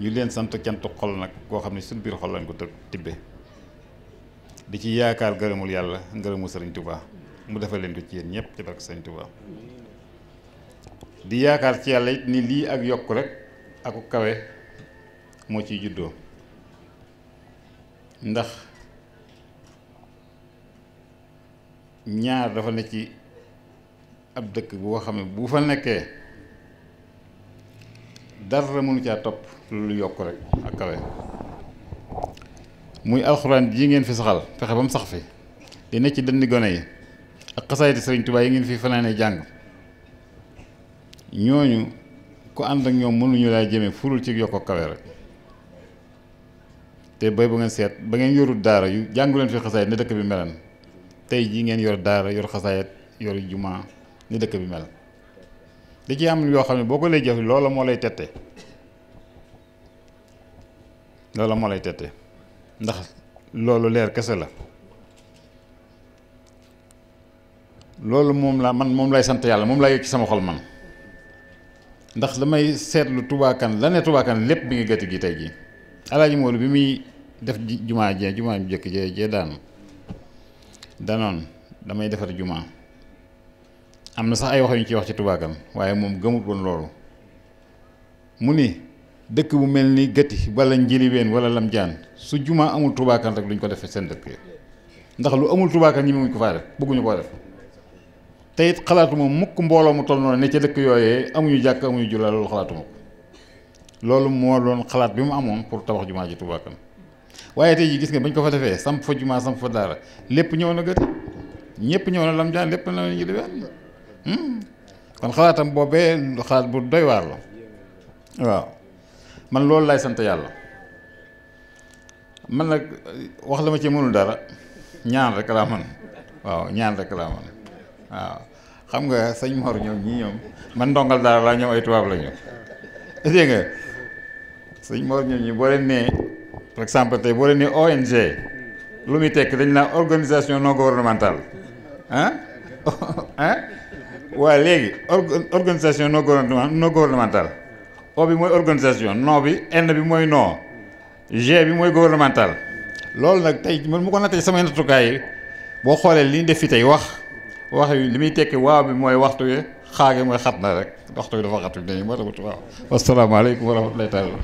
ñu leen sant cantu xol nag koo xam ne suñu biir xol lañ ko tibbe di ci yaakaar ngërëmul yàlla ngërëmul Sëriñ Tuubaa mu defal leen ko ci yéen ñëpp ci barke Sëriñ Tuubaa di yaakaar ci yàlla it ni lii ak yokk rek aku kawe moo ciy juddoo ndax ñaar dafa ne ci ab dëkk boo xam ne bu fa nekkee dara mënu caa topp lu yokk rek ak kawe muy alxuraan ji ngeen fi saxal fexe ba mu sax fi di ne ci dëndi gone yi ak xasaayiti Sëriñ Tuubaa yi ngeen fi fanaane jàng ñooñu ku ànd ak ñoom mënuñu laa jëme furul ci yokk kawe rek te bay bu ngeen seet ba ngeen yorul daara yu jàngu leen fi xasaayit ne dëkk bi melan tey jii ngeen yor daara yor xasaayit yor jumaa ni dëkk bi mel di ci am yoo xam ne boo ko lay jëf loola moo lay tette ndax loolu leer kese la loolu moom lay sant yàlla moom lay yëg ci sama xol man ndax damay seetlu Touba Kane la ne Touba Kane lépp bi ngi gëtt gi tey jii Alaaji Moodu bi muy def jumaa ju jëkk jee danoon damay defar jumaa am na sax ay wax yu ñu ci wax ci Touba Kane waaye moom gëmut woon loolu mu ni dëkk bu mel ni gëtti wala njilibeen wala lam jaan su jumaa amul Touba Kane rek duñ ko defee seen dëkk ndax lu amul Touba Kane ñi muñ ko faa def bëgguñu koo def te it xalaatuma mukk mbooloo mu toll noonu ne ca dëkk yooyee amuñu jàkk amuñu julaa loolu xalaatuma ko loolu moo doon xalaat bi mu amoon pour tabax jumaa ji Touba Kane waaye tey ji gis nga bañ ko fa defee samp fa jumaa samp fa daara lépp ñëw na gëtti ñëpp ñëw na lam jaan lépp na ñu defee kon xalaatam boobee xalaat bu doy waar la waaw man loolu laay sant yàlla man nag wax la ma ci mënul dara ñaan rek laa man waaw ñaan rek laa man waaw xam nga sëñ Mor ñoom ñii ñoom man ndongal daara laa ñoom ay tubaab la ñu dégg nga sëñ Mor ñoom ñi boo leen nee par exemple tey boo leen nee ONG lu muy tekk dañ naa organisation non gouvernementale waaye léegi organisation non gouvernementale O bi mooy organisation non bi N bi mooy non G bi mooy gouvernemental loolu nag tey man mu ko nattee samay nattukaay yi boo xoolee li ñu def fi tey wax yi li muy tekki waaw bi mooy waxtu wi xaage mooy xat na rek waxtu wi dafa xat bi moo tax waaw wasalaamaaleykum wa rahmatullahi taala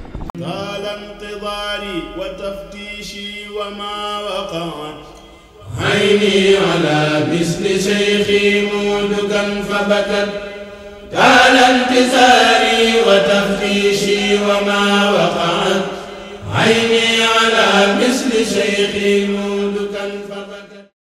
طال انتظاري وتفتيشي وما وقعت عيني على مثل شيخي مودكا فبكت طال انتظاري وتفتيشي وما وقعت عيني على مثل شيخي مودكا فقد